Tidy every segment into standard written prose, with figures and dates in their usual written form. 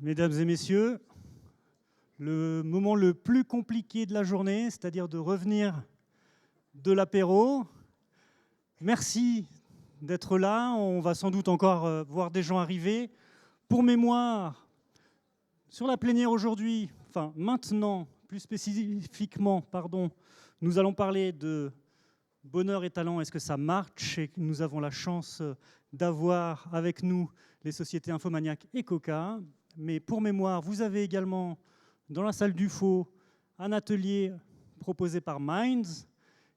Mesdames et messieurs, le moment le plus compliqué de la journée, c'est-à-dire de revenir de l'apéro. Merci d'être là. On va sans doute encore voir des gens arriver. Pour mémoire, sur la plénière aujourd'hui, enfin maintenant, plus spécifiquement, nous allons parler de bonheur et talent. Est-ce que ça marche? Et nous avons la chance d'avoir avec nous les sociétés Infomaniac et Coca. Mais pour mémoire, vous avez également dans la salle du faux un atelier proposé par Minds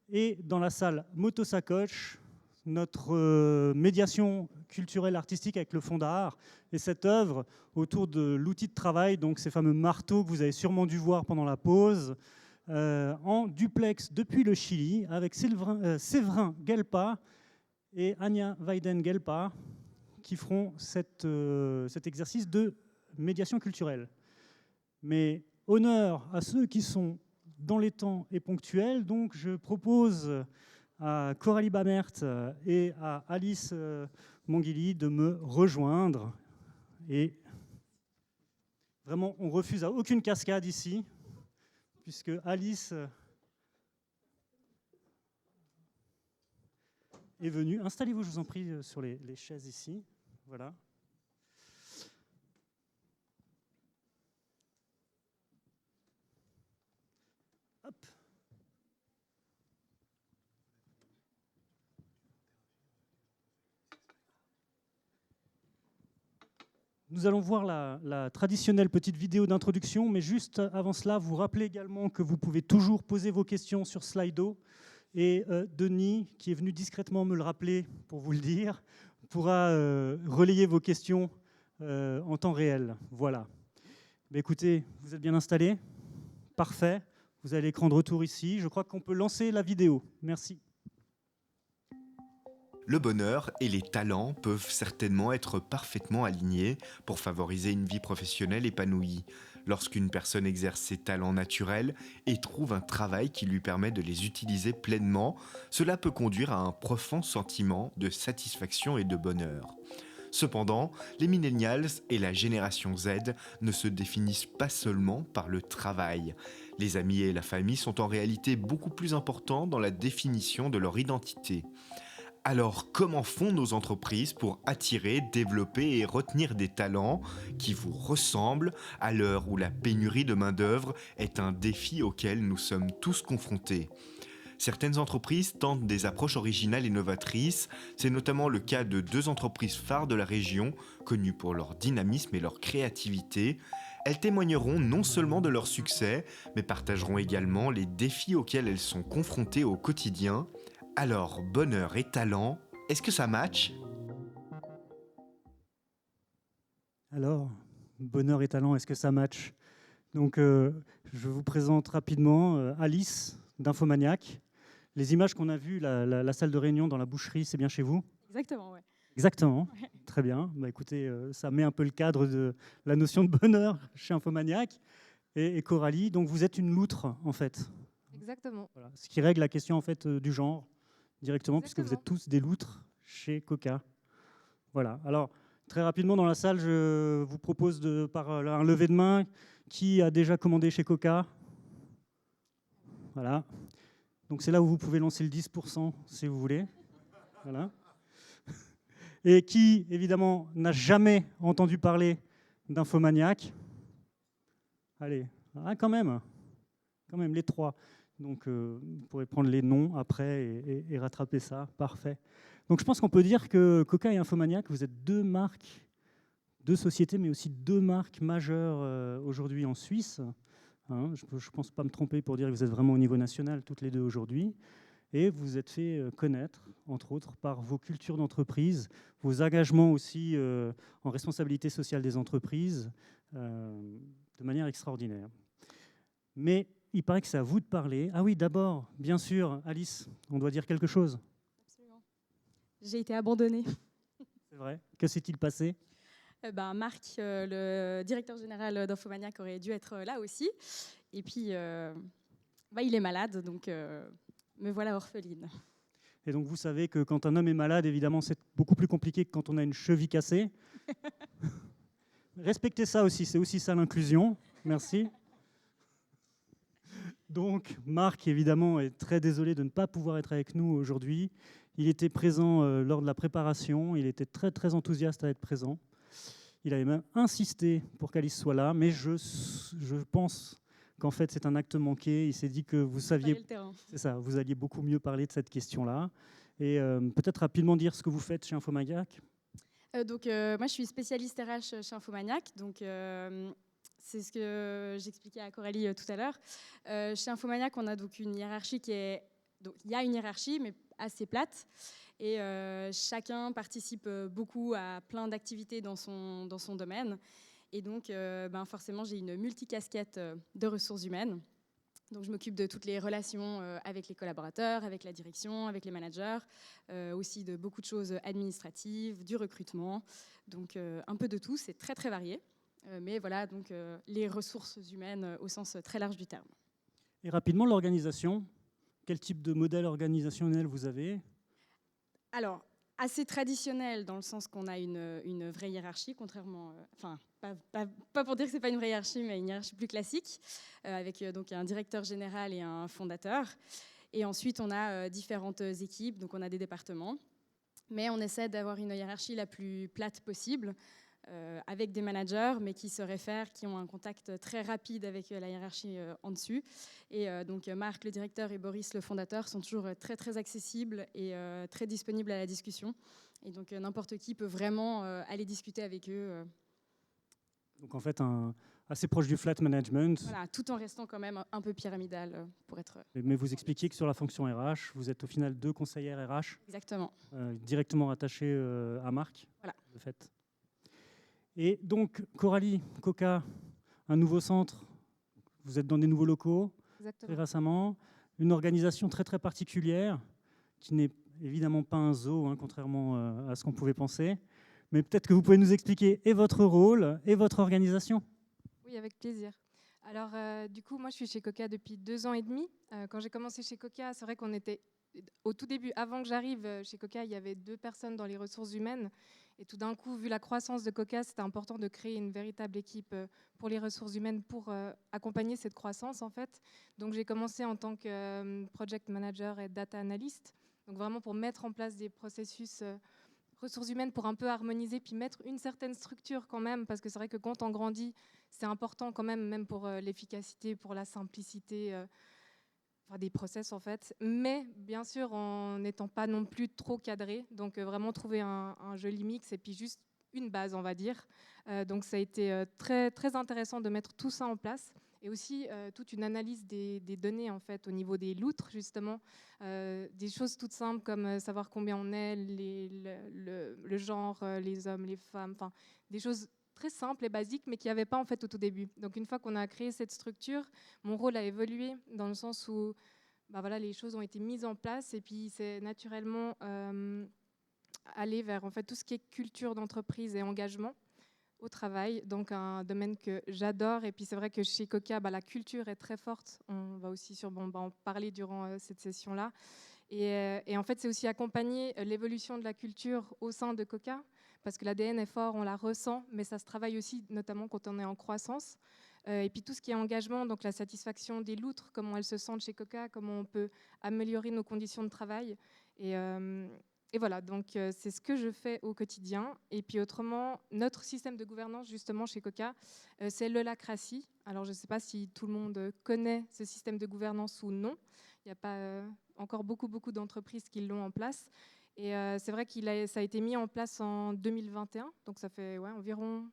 et dans la salle Motosacoche, notre médiation culturelle artistique avec le Fonds d'art et cette œuvre autour de l'outil de travail, donc ces fameux marteaux que vous avez sûrement dû voir pendant la pause, en duplex depuis le Chili avec Séverin Gelpa et Anya Weiden-Gelpa qui feront cet exercice de médiation culturelle. Mais honneur à ceux qui sont dans les temps et ponctuels, donc je propose à Coralie Bamert et à Alice Monguili de me rejoindre. Et vraiment, on refuse à aucune cascade ici, puisque Alice est venue. Installez-vous, je vous en prie, sur les chaises ici. Voilà. Hop. Nous allons voir la traditionnelle petite vidéo d'introduction, mais juste avant cela, vous rappelez également que vous pouvez toujours poser vos questions sur Slido. Et Denis, qui est venu discrètement me le rappeler pour vous le dire, pourra relayer vos questions en temps réel. Voilà. Mais écoutez, vous êtes bien installés? Parfait. Vous avez l'écran de retour ici. Je crois qu'on peut lancer la vidéo. Merci. Le bonheur et les talents peuvent certainement être parfaitement alignés pour favoriser une vie professionnelle épanouie. Lorsqu'une personne exerce ses talents naturels et trouve un travail qui lui permet de les utiliser pleinement, cela peut conduire à un profond sentiment de satisfaction et de bonheur. Cependant, les millennials et la génération Z ne se définissent pas seulement par le travail. Les amis et la famille sont en réalité beaucoup plus importants dans la définition de leur identité. Alors, comment font nos entreprises pour attirer, développer et retenir des talents qui vous ressemblent à l'heure où la pénurie de main-d'œuvre est un défi auquel nous sommes tous confrontés? Certaines entreprises tentent des approches originales et novatrices. C'est notamment le cas de 2 entreprises phares de la région, connues pour leur dynamisme et leur créativité. Elles témoigneront non seulement de leur succès, mais partageront également les défis auxquels elles sont confrontées au quotidien. Alors, bonheur et talent, est-ce que ça match? Alors, bonheur et talent, est-ce que ça match? Donc, je vous présente rapidement Alice d'Infomaniac. Les images qu'on a vues, la salle de réunion dans la boucherie, c'est bien chez vous? Exactement, oui. Exactement, Ouais. très bien. Bah, écoutez, ça met un peu le cadre de la notion de bonheur chez Infomaniac. Et Coralie, donc vous êtes une loutre, en fait. Exactement. Voilà. Ce qui règle la question en fait, du genre directement, puisque vous Exactement. êtes tous des loutres chez Coca. Voilà. Alors, très rapidement dans la salle, je vous propose par un lever de main, qui a déjà commandé chez Coca? Voilà. Donc c'est là où vous pouvez lancer le 10% si vous voulez. Voilà. Et qui, évidemment, n'a jamais entendu parler d'Infomaniac? Allez, ah, quand même, les 3. Donc vous pourrez prendre les noms après et rattraper ça. Parfait. Donc je pense qu'on peut dire que Coca et Infomaniac, vous êtes 2 marques, 2 sociétés, mais aussi 2 marques majeures aujourd'hui en Suisse. Hein, je ne pense pas me tromper pour dire que vous êtes vraiment au niveau national toutes les 2 aujourd'hui. Et vous vous êtes fait connaître, entre autres, par vos cultures d'entreprise, vos engagements aussi en responsabilité sociale des entreprises, de manière extraordinaire. Mais il paraît que c'est à vous de parler. Ah oui, d'abord, bien sûr, Alice, on doit dire quelque chose. Absolument. J'ai été abandonnée. C'est vrai. Que s'est-il passé? Marc, le directeur général d'Infomaniac, aurait dû être là aussi. Et puis, il est malade, donc me voilà orpheline. Et donc vous savez que quand un homme est malade, évidemment, c'est beaucoup plus compliqué que quand on a une cheville cassée. Respectez ça aussi, c'est aussi ça l'inclusion. Merci. Donc, Marc, évidemment, est très désolé de ne pas pouvoir être avec nous aujourd'hui. Il était présent lors de la préparation, il était très, très enthousiaste à être présent. Il avait même insisté pour qu'Alice soit là, mais je pense qu'en fait, c'est un acte manqué. Il s'est dit que vous saviez, c'est ça, vous alliez beaucoup mieux parler de cette question-là. Et peut-être rapidement dire ce que vous faites chez Infomaniac. Moi, je suis spécialiste RH chez Infomaniac. C'est ce que j'expliquais à Coralie tout à l'heure. Chez Infomaniac, on a donc une hiérarchie qui est... Donc, il y a une hiérarchie, mais assez plate. Et chacun participe beaucoup à plein d'activités dans son domaine. Et donc, forcément, j'ai une multicasquette de ressources humaines. Donc, je m'occupe de toutes les relations avec les collaborateurs, avec la direction, avec les managers, aussi de beaucoup de choses administratives, du recrutement. Donc, un peu de tout, c'est très, très varié. Mais voilà, donc les ressources humaines au sens très large du terme. Et rapidement, l'organisation. Quel type de modèle organisationnel vous avez ? Alors, assez traditionnel dans le sens qu'on a une vraie hiérarchie, contrairement... pas pour dire que ce n'est pas une vraie hiérarchie, mais une hiérarchie plus classique, avec donc un directeur général et un fondateur. Et ensuite, on a différentes équipes, donc on a des départements. Mais on essaie d'avoir une hiérarchie la plus plate possible, avec des managers, mais qui se réfèrent, qui ont un contact très rapide avec la hiérarchie en dessus. Et donc Marc, le directeur, et Boris, le fondateur, sont toujours très, très accessibles et très disponibles à la discussion. Et donc n'importe qui peut vraiment aller discuter avec eux. Donc en fait, assez proche du flat management. Voilà, tout en restant quand même un peu pyramidal pour être... Mais vous expliquiez que sur la fonction RH, vous êtes au final 2 conseillères RH. Exactement. Directement rattachées à Marc. Voilà. De fait. Et donc, Coralie, Coca, un nouveau centre, vous êtes dans des nouveaux locaux. Exactement. Très récemment, une organisation très très particulière, qui n'est évidemment pas un zoo, hein, contrairement à ce qu'on pouvait penser. Mais peut-être que vous pouvez nous expliquer et votre rôle et votre organisation. Oui, avec plaisir. Alors, du coup, moi, je suis chez Coca depuis 2 ans et demi. Quand j'ai commencé chez Coca, c'est vrai qu'on était... Au tout début, avant que j'arrive chez Coca, il y avait 2 personnes dans les ressources humaines. Et tout d'un coup, vu la croissance de Coca, c'était important de créer une véritable équipe pour les ressources humaines pour accompagner cette croissance, en fait. Donc, j'ai commencé en tant que project manager et data analyst. Donc, vraiment pour mettre en place des processus ressources humaines pour un peu harmoniser, puis mettre une certaine structure quand même, parce que c'est vrai que quand on grandit, c'est important quand même pour l'efficacité, pour la simplicité des process en fait, mais bien sûr en n'étant pas non plus trop cadré, donc vraiment trouver un joli mix et puis juste une base on va dire. Donc ça a été très, très intéressant de mettre tout ça en place et aussi toute une analyse des données en fait au niveau des loutres justement, des choses toutes simples comme savoir combien on est, le genre, les hommes, les femmes, enfin des choses très simple et basique, mais qu'il n'y avait pas en fait au tout début. Donc une fois qu'on a créé cette structure, mon rôle a évolué dans le sens où les choses ont été mises en place et puis c'est naturellement aller vers en fait, tout ce qui est culture d'entreprise et engagement au travail, donc un domaine que j'adore. Et puis c'est vrai que chez Coca, la culture est très forte. On va aussi en parler durant cette session-là. Et en fait, c'est aussi accompagner l'évolution de la culture au sein de Coca, parce que l'ADN est fort, on la ressent, mais ça se travaille aussi, notamment quand on est en croissance. Et puis tout ce qui est engagement, donc la satisfaction des loutres, comment elles se sentent chez Coca, comment on peut améliorer nos conditions de travail. Et voilà, donc c'est ce que je fais au quotidien. Et puis autrement, notre système de gouvernance, justement, chez Coca, c'est l'holacratie. Alors je ne sais pas si tout le monde connaît ce système de gouvernance ou non. Il n'y a pas encore beaucoup d'entreprises qui l'ont en place. Et c'est vrai ça a été mis en place en 2021, donc ça fait environ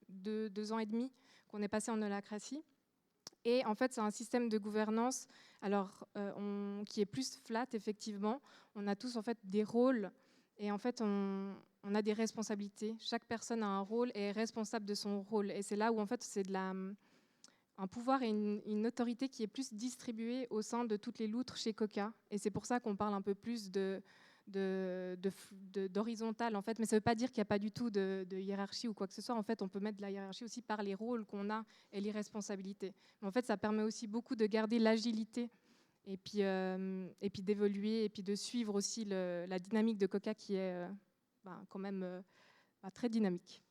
2 ans et demi qu'on est passé en holacratie. Et en fait, c'est un système de gouvernance qui est plus flat, effectivement. On a tous en fait des rôles et en fait, on a des responsabilités. Chaque personne a un rôle et est responsable de son rôle. Et c'est là où en fait, c'est un pouvoir et une autorité qui est plus distribuée au sein de toutes les loutres chez Coca. Et c'est pour ça qu'on parle un peu plus d'horizontal en fait, mais ça ne veut pas dire qu'il n'y a pas du tout de hiérarchie ou quoi que ce soit. En fait, on peut mettre de la hiérarchie aussi par les rôles qu'on a et les responsabilités. Mais en fait, ça permet aussi beaucoup de garder l'agilité et puis d'évoluer et puis de suivre aussi la dynamique de Coca qui est quand même très dynamique.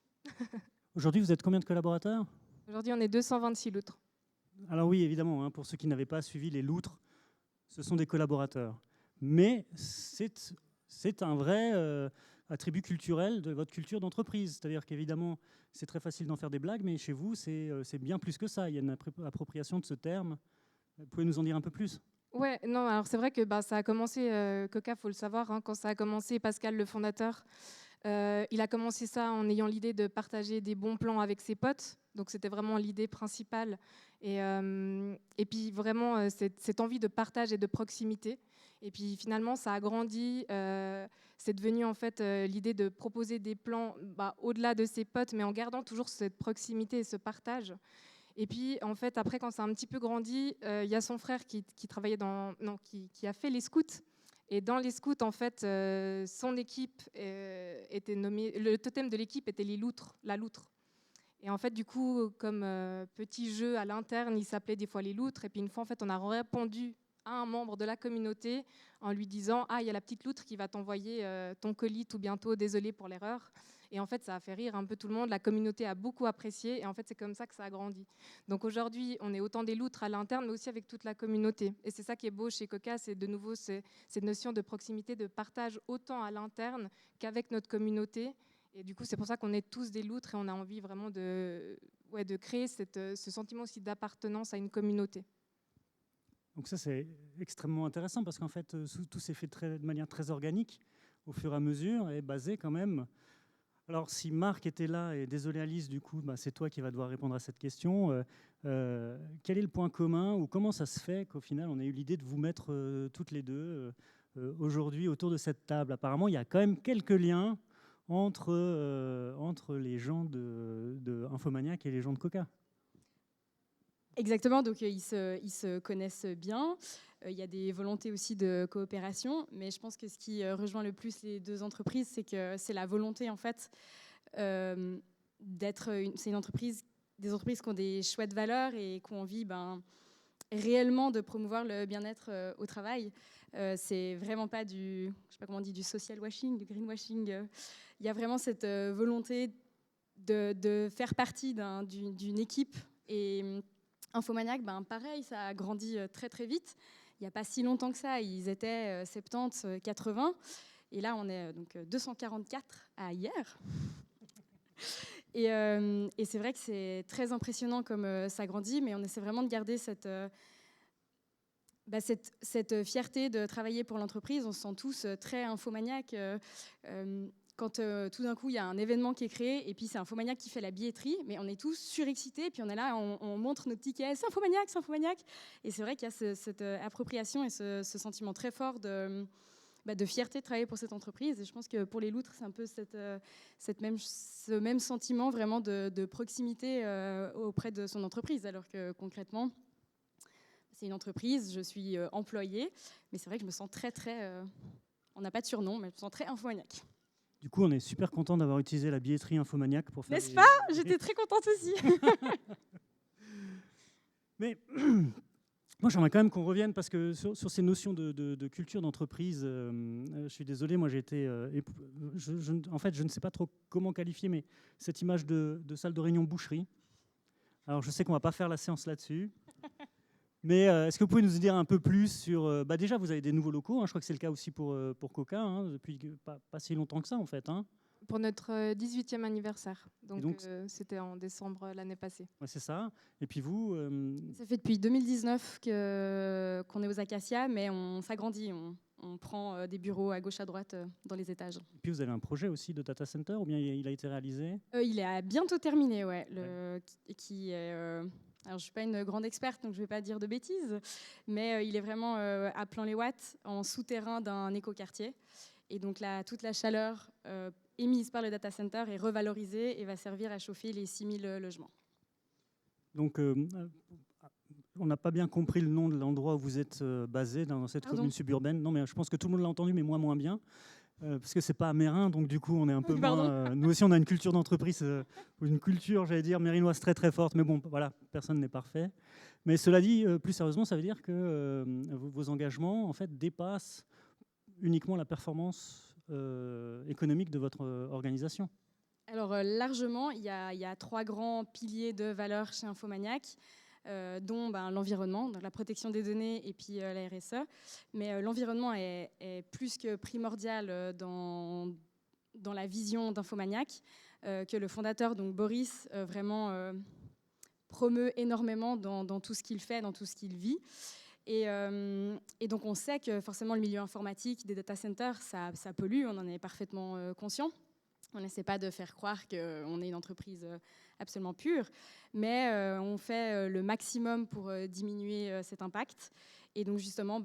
Aujourd'hui, vous êtes combien de collaborateurs? Aujourd'hui, on est 226 loutres. Alors oui, évidemment, hein, pour ceux qui n'avaient pas suivi, les loutres, ce sont des collaborateurs. Mais c'est un vrai attribut culturel de votre culture d'entreprise. C'est-à-dire qu'évidemment, c'est très facile d'en faire des blagues, mais chez vous, c'est bien plus que ça. Il y a une appropriation de ce terme. Vous pouvez nous en dire un peu plus? Ouais, non, alors c'est vrai que ça a commencé, Coca, faut le savoir, hein, quand ça a commencé, Pascal, le fondateur, il a commencé ça en ayant l'idée de partager des bons plans avec ses potes. Donc c'était vraiment l'idée principale. Et puis vraiment cette envie de partage et de proximité. Et puis finalement, ça a grandi. C'est devenu en fait l'idée de proposer des plans au-delà de ses potes, mais en gardant toujours cette proximité et ce partage. Et puis, en fait, après, quand ça a un petit peu grandi, il y a son frère qui travaillait qui a fait les scouts. Et dans les scouts, en fait, son équipe était nommée... Le totem de l'équipe était les loutres, la loutre. Et en fait, du coup, comme petit jeu à l'interne, il s'appelait des fois les loutres. Et puis une fois, en fait, on a répondu à un membre de la communauté en lui disant « Ah, il y a la petite loutre qui va t'envoyer ton colis tout bientôt, désolé pour l'erreur ». Et en fait, ça a fait rire un peu tout le monde. La communauté a beaucoup apprécié. Et en fait, c'est comme ça que ça a grandi. Donc aujourd'hui, on est autant des loutres à l'interne, mais aussi avec toute la communauté. Et c'est ça qui est beau chez Coca, c'est de nouveau cette notion de proximité, de partage autant à l'interne qu'avec notre communauté. Et du coup, c'est pour ça qu'on est tous des loutres et on a envie vraiment de créer ce sentiment aussi d'appartenance à une communauté. Donc ça, c'est extrêmement intéressant parce qu'en fait, tout s'est fait de manière très organique au fur et à mesure et basé quand même... Alors, si Marc était là, et désolé Alice, du coup, c'est toi qui vas devoir répondre à cette question. Quel est le point commun ou comment ça se fait qu'au final, on ait eu l'idée de vous mettre toutes les deux aujourd'hui autour de cette table? Apparemment, il y a quand même quelques liens entre les gens de Infomaniac et les gens de Coca. Exactement, donc ils se connaissent bien. Il y a des volontés aussi de coopération, mais je pense que ce qui rejoint le plus les deux entreprises, c'est que c'est la volonté en fait c'est des entreprises qui ont des chouettes valeurs et qui ont envie réellement de promouvoir le bien-être au travail. C'est vraiment pas je sais pas comment on dit, du social washing, du greenwashing. Il y a vraiment cette volonté de faire partie d'une équipe. Et Infomaniac, pareil, ça a grandi très très vite. Il n'y a pas si longtemps que ça, ils étaient 70, 80. Et là, on est donc 244 à hier. Et c'est vrai que c'est très impressionnant comme ça grandit, mais on essaie vraiment de garder cette fierté de travailler pour l'entreprise. On se sent tous très Infomaniac. Quand tout d'un coup, il y a un événement qui est créé, et puis c'est Infomaniac qui fait la billetterie, mais on est tous surexcités, et puis on est là, on montre nos tickets, c'est Infomaniac, c'est Infomaniac. Et c'est vrai qu'il y a cette appropriation et ce sentiment très fort de fierté de travailler pour cette entreprise. Et je pense que pour les loutres, c'est un peu ce même sentiment vraiment de proximité auprès de son entreprise, alors que concrètement, c'est une entreprise, je suis employée, mais c'est vrai que je me sens très, on n'a pas de surnom, mais je me sens très Infomaniac. Du coup, on est super content d'avoir utilisé la billetterie Infomaniac pour faire... N'est-ce pas? J'étais très contente aussi. Mais moi, j'aimerais quand même qu'on revienne, parce que sur ces notions de culture d'entreprise, je suis désolé, moi j'ai été... en fait, je ne sais pas trop comment qualifier, mais cette image de salle de réunion boucherie. Alors, je sais qu'on ne va pas faire la séance là-dessus. Mais est-ce que vous pouvez nous dire un peu plus sur... déjà, vous avez des nouveaux locaux, hein, je crois que c'est le cas aussi pour Coca, hein, depuis pas si longtemps que ça, en fait. Hein. Pour notre 18e anniversaire. Donc c'était en décembre l'année passée. Ouais, c'est ça. Et puis vous... Ça fait depuis 2019 qu'on est aux Acacias, mais on s'agrandit. On prend des bureaux à gauche, à droite, dans les étages. Et puis vous avez un projet aussi de data center, ou bien il a été réalisé? Il est bientôt terminé, ouais. Qui est... alors, je ne suis pas une grande experte, donc je ne vais pas dire de bêtises, mais il est vraiment à Plan-les-Ouates, en souterrain d'un écoquartier. Et donc là, toute la chaleur émise par le data center est revalorisée et va servir à chauffer les 6000 logements. Donc, on n'a pas bien compris le nom de l'endroit où vous êtes basé, dans cette commune suburbaine. Non, mais je pense que tout le monde l'a entendu, mais moi, moins bien. Parce que c'est pas à Mérin, donc du coup on est un peu moins... nous aussi on a une culture d'entreprise, une culture, j'allais dire, mérinoise très très forte, mais bon, voilà, personne n'est parfait. Mais cela dit, plus sérieusement, ça veut dire que vos engagements, en fait, dépassent uniquement la performance économique de votre organisation. Alors largement, il y a 3 grands piliers de valeurs chez Infomaniac, dont l'environnement, la protection des données et puis la RSE. Mais l'environnement est plus que primordial dans la vision d'Infomaniac, que le fondateur, donc Boris, vraiment promeut énormément dans tout ce qu'il fait, dans tout ce qu'il vit. Et donc on sait que forcément le milieu informatique, des data centers, ça pollue, on en est parfaitement conscient. On n'essaie pas de faire croire qu'on est une entreprise absolument pure, mais on fait le maximum pour diminuer cet impact. Et donc justement,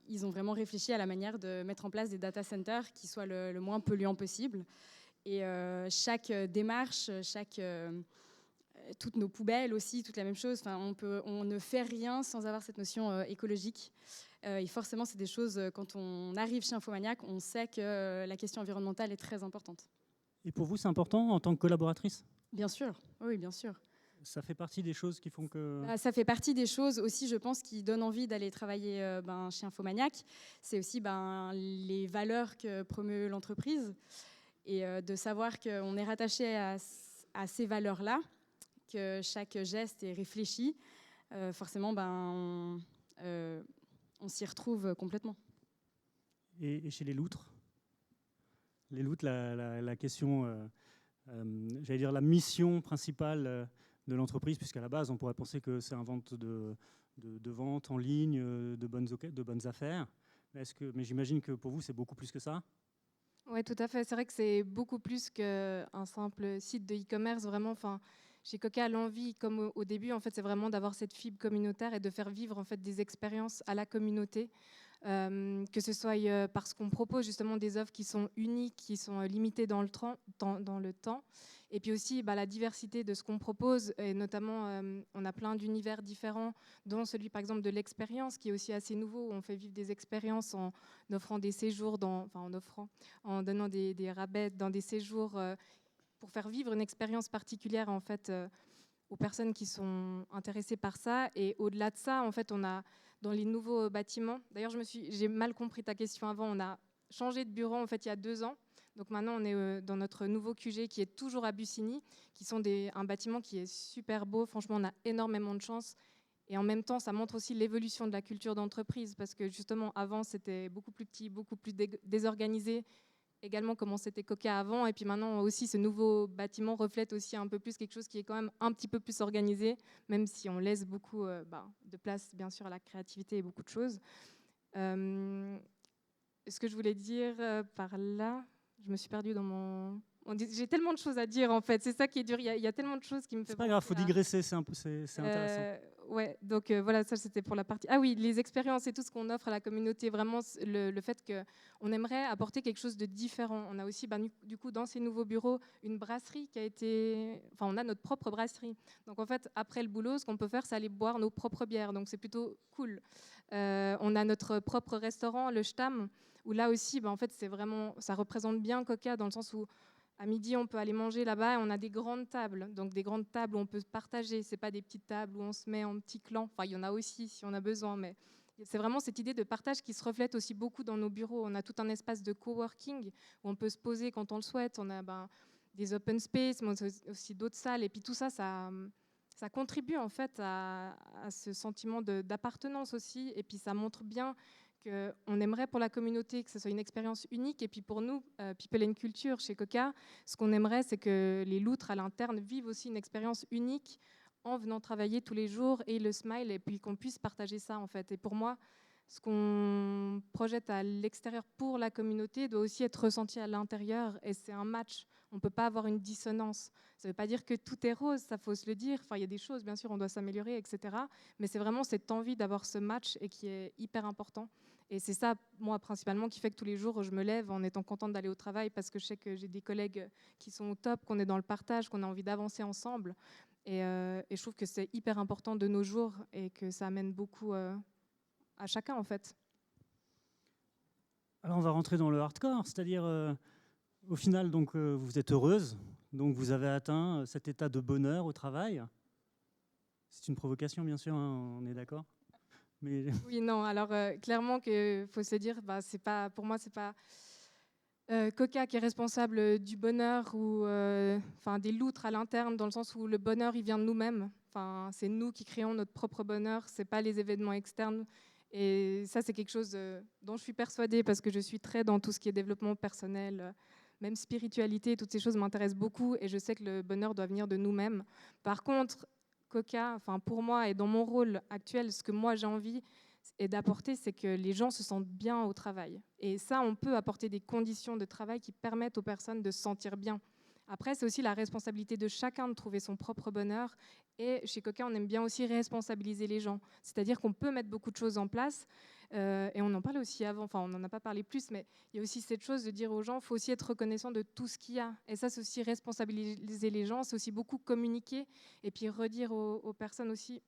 ils ont vraiment réfléchi à la manière de mettre en place des data centers qui soient le moins polluants possible. Et chaque démarche, toutes nos poubelles aussi, toute la même chose. Enfin, on ne fait rien sans avoir cette notion écologique. Et forcément, c'est des choses, quand on arrive chez Infomaniac, on sait que la question environnementale est très importante. Et pour vous, c'est important en tant que collaboratrice? Bien sûr, oui, bien sûr. Ça fait partie des choses qui font que... Ça fait partie des choses aussi, je pense, qui donnent envie d'aller travailler chez Infomaniac. C'est aussi les valeurs que promeut l'entreprise et de savoir qu'on est rattaché à ces valeurs-là, que chaque geste est réfléchi. Forcément, on s'y retrouve complètement. Et chez les loutres? Les loutres, la question, j'allais dire la mission principale de l'entreprise, puisqu'à la base, on pourrait penser que c'est un vente de vente en ligne, de bonnes affaires. Mais j'imagine que pour vous, c'est beaucoup plus que ça. Oui, tout à fait. C'est vrai que c'est beaucoup plus qu'un simple site de e-commerce. Vraiment, chez Coca, l'envie, comme au début, en fait, c'est vraiment d'avoir cette fibre communautaire et de faire vivre en fait des expériences à la communauté. Que ce soit parce qu'on propose justement des offres qui sont uniques, qui sont limitées dans le temps, et puis aussi la diversité de ce qu'on propose, et notamment on a plein d'univers différents, dont celui par exemple de l'expérience, qui est aussi assez nouveau, où on fait vivre des expériences en offrant des séjours, en donnant des rabais dans des séjours pour faire vivre une expérience particulière en fait aux personnes qui sont intéressées par ça. Et au-delà de ça, en fait, on a dans les nouveaux bâtiments, d'ailleurs j'ai mal compris ta question avant, on a changé de bureau en fait il y a 2 ans. Donc maintenant on est dans notre nouveau QG qui est toujours à Bussigny, qui sont un bâtiment qui est super beau. Franchement, on a énormément de chance. Et en même temps, ça montre aussi l'évolution de la culture d'entreprise, parce que justement avant c'était beaucoup plus petit, beaucoup plus désorganisé. Également comment c'était Coca avant, et puis maintenant aussi ce nouveau bâtiment reflète aussi un peu plus quelque chose qui est quand même un petit peu plus organisé, même si on laisse beaucoup de place bien sûr à la créativité et beaucoup de choses. Ce que je voulais dire par là, je me suis perdue dans mon... J'ai tellement de choses à dire en fait, c'est ça qui est dur, il y a tellement de choses qui me fait... C'est pas grave, il faut digresser, c'est intéressant. Ouais, donc voilà, ça c'était pour la partie... Ah oui, les expériences et tout ce qu'on offre à la communauté, vraiment le fait qu'on aimerait apporter quelque chose de différent. On a aussi, du coup, dans ces nouveaux bureaux, une brasserie qui a été... Enfin, on a notre propre brasserie. Donc en fait, après le boulot, ce qu'on peut faire, c'est aller boire nos propres bières. Donc c'est plutôt cool. On a notre propre restaurant, le Stam, où là aussi, en fait, c'est vraiment... Ça représente bien Coca dans le sens où à midi, on peut aller manger là-bas et on a des grandes tables. Donc des grandes tables où on peut se partager. C'est pas des petites tables où on se met en petit clan. Enfin, il y en a aussi si on a besoin, mais c'est vraiment cette idée de partage qui se reflète aussi beaucoup dans nos bureaux. On a tout un espace de coworking où on peut se poser quand on le souhaite. On a des open space, mais aussi d'autres salles. Et puis tout ça, ça contribue en fait à ce sentiment d'appartenance aussi. Et puis ça montre bien qu'on aimerait pour la communauté que ce soit une expérience unique. Et puis pour nous, People and Culture, chez Coca, ce qu'on aimerait, c'est que les loutres à l'interne vivent aussi une expérience unique en venant travailler tous les jours, et le smile, et puis qu'on puisse partager ça en fait. Et pour moi, ce qu'on projette à l'extérieur pour la communauté doit aussi être ressenti à l'intérieur, et c'est un match. On ne peut pas avoir une dissonance. Ça ne veut pas dire que tout est rose, ça faut se le dire. Enfin, il y a des choses, bien sûr, on doit s'améliorer, etc. Mais c'est vraiment cette envie d'avoir ce match et qui est hyper important. Et c'est ça, moi, principalement, qui fait que tous les jours, je me lève en étant contente d'aller au travail, parce que je sais que j'ai des collègues qui sont au top, qu'on est dans le partage, qu'on a envie d'avancer ensemble. Et je trouve que c'est hyper important de nos jours et que ça amène beaucoup à chacun, en fait. Alors, on va rentrer dans le hardcore, c'est-à-dire, au final, donc, vous êtes heureuse, donc vous avez atteint cet état de bonheur au travail. C'est une provocation, bien sûr, hein, on est d'accord. Mais... Oui, non, alors clairement qu'il faut se dire, c'est pas, pour moi, c'est pas... Coca qui est responsable du bonheur ou des loutres à l'interne, dans le sens où le bonheur il vient de nous-mêmes. C'est nous qui créons notre propre bonheur, c'est pas les événements externes. Et ça, c'est quelque chose dont je suis persuadée parce que je suis très dans tout ce qui est développement personnel, même spiritualité, toutes ces choses m'intéressent beaucoup et je sais que le bonheur doit venir de nous-mêmes. Par contre, Coca, pour moi et dans mon rôle actuel, ce que moi j'ai envie et d'apporter, c'est que les gens se sentent bien au travail. Et ça, on peut apporter des conditions de travail qui permettent aux personnes de se sentir bien. Après, c'est aussi la responsabilité de chacun de trouver son propre bonheur. Et chez Coca, on aime bien aussi responsabiliser les gens. C'est-à-dire qu'on peut mettre beaucoup de choses en place. Et on en parlait aussi avant, on n'en a pas parlé plus, mais il y a aussi cette chose de dire aux gens, il faut aussi être reconnaissant de tout ce qu'il y a. Et ça, c'est aussi responsabiliser les gens, c'est aussi beaucoup communiquer. Et puis redire aux personnes aussi,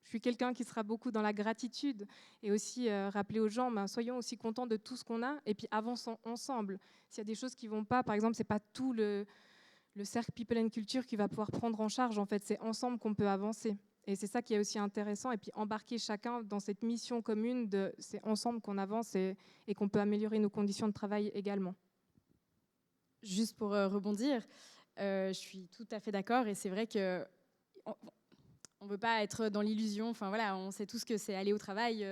je suis quelqu'un qui sera beaucoup dans la gratitude et aussi rappeler aux gens, soyons aussi contents de tout ce qu'on a et puis avançons ensemble. S'il y a des choses qui ne vont pas, par exemple, ce n'est pas tout le cercle People and Culture qui va pouvoir prendre en charge. En fait, c'est ensemble qu'on peut avancer. Et c'est ça qui est aussi intéressant. Et puis embarquer chacun dans cette mission commune de c'est ensemble qu'on avance et qu'on peut améliorer nos conditions de travail également. Juste pour rebondir, je suis tout à fait d'accord. Et c'est vrai que on ne veut pas être dans l'illusion. On sait tous que c'est aller au travail.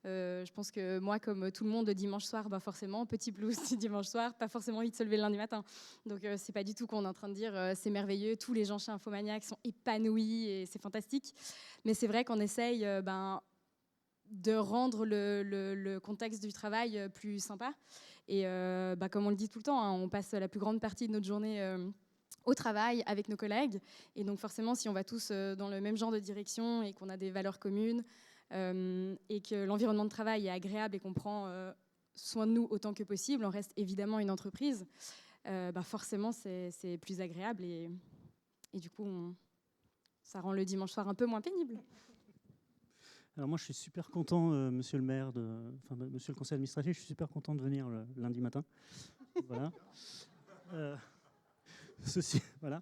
Je pense que moi, comme tout le monde, le dimanche soir, forcément, petit blues du dimanche soir, pas forcément envie de se lever le lundi matin. Donc, c'est pas du tout qu'on est en train de dire c'est merveilleux, tous les gens chez Infomaniac sont épanouis et c'est fantastique. Mais c'est vrai qu'on essaye de rendre le contexte du travail plus sympa. Et comme on le dit tout le temps, on passe la plus grande partie de notre journée au travail avec nos collègues. Et donc forcément, si on va tous dans le même genre de direction et qu'on a des valeurs communes et que l'environnement de travail est agréable et qu'on prend soin de nous autant que possible, on reste évidemment une entreprise, forcément c'est plus agréable et du coup ça rend le dimanche soir un peu moins pénible. Alors moi je suis super content, monsieur le maire, monsieur le conseil administratif, je suis super content de venir le lundi matin. Voilà. Voilà.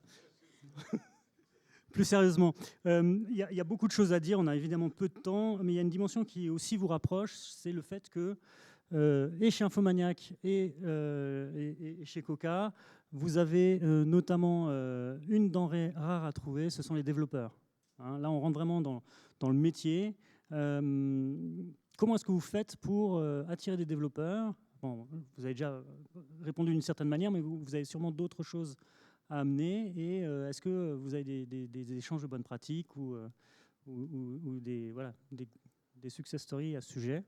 Plus sérieusement, il y a beaucoup de choses à dire, on a évidemment peu de temps, mais il y a une dimension qui aussi vous rapproche, c'est le fait que, et chez Infomaniac et chez Coca, vous avez notamment une denrée rare à trouver, ce sont les développeurs. Là, on rentre vraiment dans le métier. Comment est-ce que vous faites pour attirer des développeurs ? Bon, vous avez déjà répondu d'une certaine manière, mais vous avez sûrement d'autres choses à amener. Et est-ce que vous avez des échanges de bonnes pratiques ou des success stories à ce sujet ?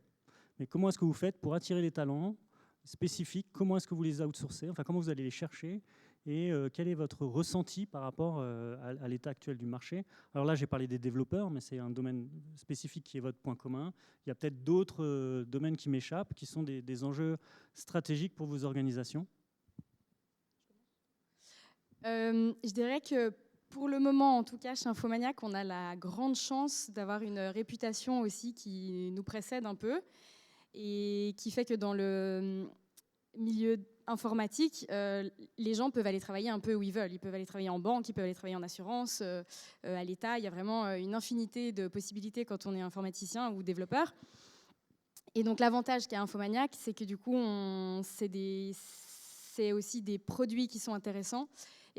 Mais comment est-ce que vous faites pour attirer les talents spécifiques ? Comment est-ce que vous les outsourcez ? Comment vous allez les chercher ? Et quel est votre ressenti par rapport à l'état actuel du marché ? Alors là, j'ai parlé des développeurs, mais c'est un domaine spécifique qui est votre point commun. Il y a peut-être d'autres domaines qui m'échappent, qui sont des enjeux stratégiques pour vos organisations. Je dirais que pour le moment, en tout cas, chez Infomaniac, on a la grande chance d'avoir une réputation aussi qui nous précède un peu et qui fait que dans le milieu informatique, les gens peuvent aller travailler un peu où ils veulent. Ils peuvent aller travailler en banque, ils peuvent aller travailler en assurance, à l'État. Il y a vraiment une infinité de possibilités quand on est informaticien ou développeur. Et donc l'avantage qu'a Infomaniac, c'est que du coup, c'est aussi des produits qui sont intéressants.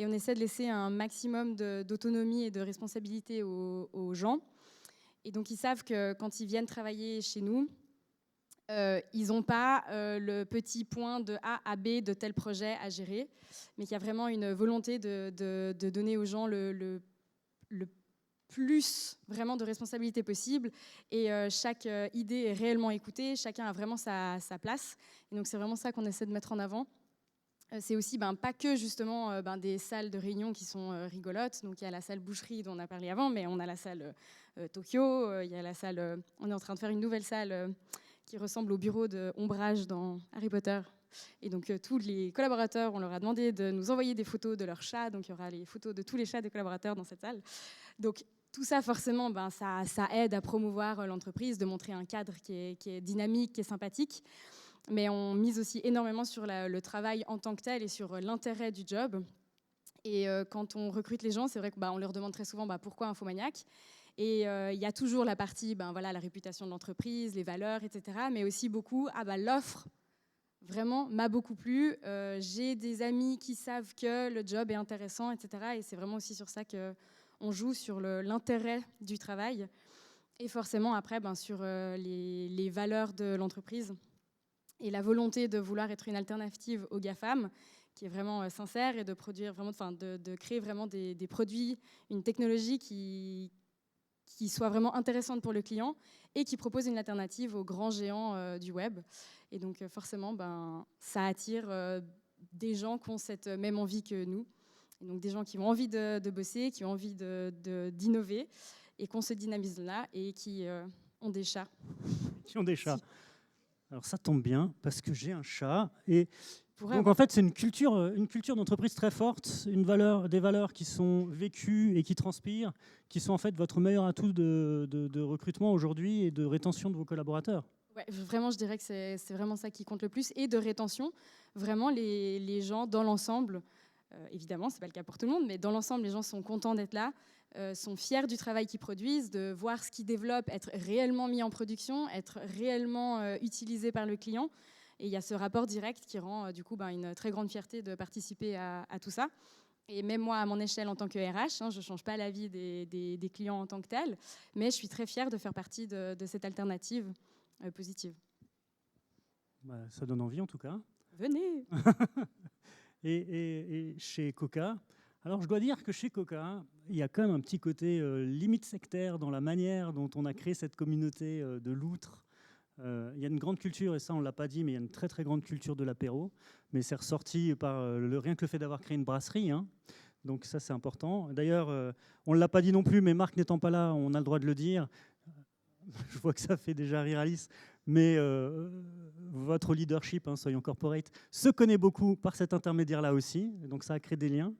Et on essaie de laisser un maximum d'autonomie et de responsabilité aux gens. Et donc, ils savent que quand ils viennent travailler chez nous, ils n'ont pas le petit point de A à B de tel projet à gérer, mais qu'il y a vraiment une volonté de donner aux gens le plus vraiment de responsabilité possible. Et chaque idée est réellement écoutée, chacun a vraiment sa place. Et donc, c'est vraiment ça qu'on essaie de mettre en avant. C'est aussi pas que justement des salles de réunion qui sont rigolotes. Donc il y a la salle boucherie dont on a parlé avant, mais on a la salle Tokyo, il y a la salle, on est en train de faire une nouvelle salle qui ressemble au bureau de Ombrage dans Harry Potter. Et donc tous les collaborateurs, on leur a demandé de nous envoyer des photos de leurs chats. Donc il y aura les photos de tous les chats des collaborateurs dans cette salle. Donc tout ça, forcément, ça aide à promouvoir l'entreprise, de montrer un cadre qui est dynamique, qui est sympathique. Mais on mise aussi énormément sur le travail en tant que tel et sur l'intérêt du job. Et quand on recrute les gens, c'est vrai qu'on leur demande très souvent pourquoi Infomaniac. Et il y a toujours la partie, la réputation de l'entreprise, les valeurs, etc. Mais aussi beaucoup, l'offre vraiment m'a beaucoup plu. J'ai des amis qui savent que le job est intéressant, etc. Et c'est vraiment aussi sur ça qu'on joue, sur l'intérêt du travail. Et forcément, après, sur les valeurs de l'entreprise et la volonté de vouloir être une alternative aux GAFAM, qui est vraiment sincère, et de produire vraiment, de créer vraiment des produits, une technologie qui soit vraiment intéressante pour le client et qui propose une alternative aux grands géants du web. Et donc forcément, ça attire des gens qui ont cette même envie que nous. Et donc des gens qui ont envie de bosser, qui ont envie d'innover, et qu'on se dynamise là, et qui ont des chats. Qui ont des chats. Alors ça tombe bien, parce que j'ai un chat. Et donc avoir. en fait, c'est une culture d'entreprise très forte, des valeurs qui sont vécues et qui transpirent, qui sont en fait votre meilleur atout de recrutement aujourd'hui et de rétention de vos collaborateurs. Ouais, vraiment, je dirais que c'est vraiment ça qui compte le plus. Et de rétention, vraiment, les gens, dans l'ensemble, évidemment, ce n'est pas le cas pour tout le monde, mais dans l'ensemble, les gens sont contents d'être là, sont fiers du travail qu'ils produisent, de voir ce qu'ils développent être réellement mis en production, être réellement utilisé par le client. Et il y a ce rapport direct qui rend du coup une très grande fierté de participer à tout ça. Et même moi, à mon échelle en tant que RH, je ne change pas la vie des clients en tant que tel, mais je suis très fière de faire partie de cette alternative positive. Ça donne envie en tout cas. Venez. Et chez Coca, alors je dois dire que chez Coca, il y a quand même un petit côté limite sectaire dans la manière dont on a créé cette communauté de loutres. Il y a une grande culture, et ça on ne l'a pas dit, mais il y a une très très grande culture de l'apéro. Mais c'est ressorti par rien que le fait d'avoir créé une brasserie. Donc ça c'est important. D'ailleurs, on ne l'a pas dit non plus, mais Marc n'étant pas là, on a le droit de le dire. Je vois que ça fait déjà rire Alice, mais votre leadership, soyons corporate, se connaît beaucoup par cet intermédiaire-là aussi, donc ça a créé des liens.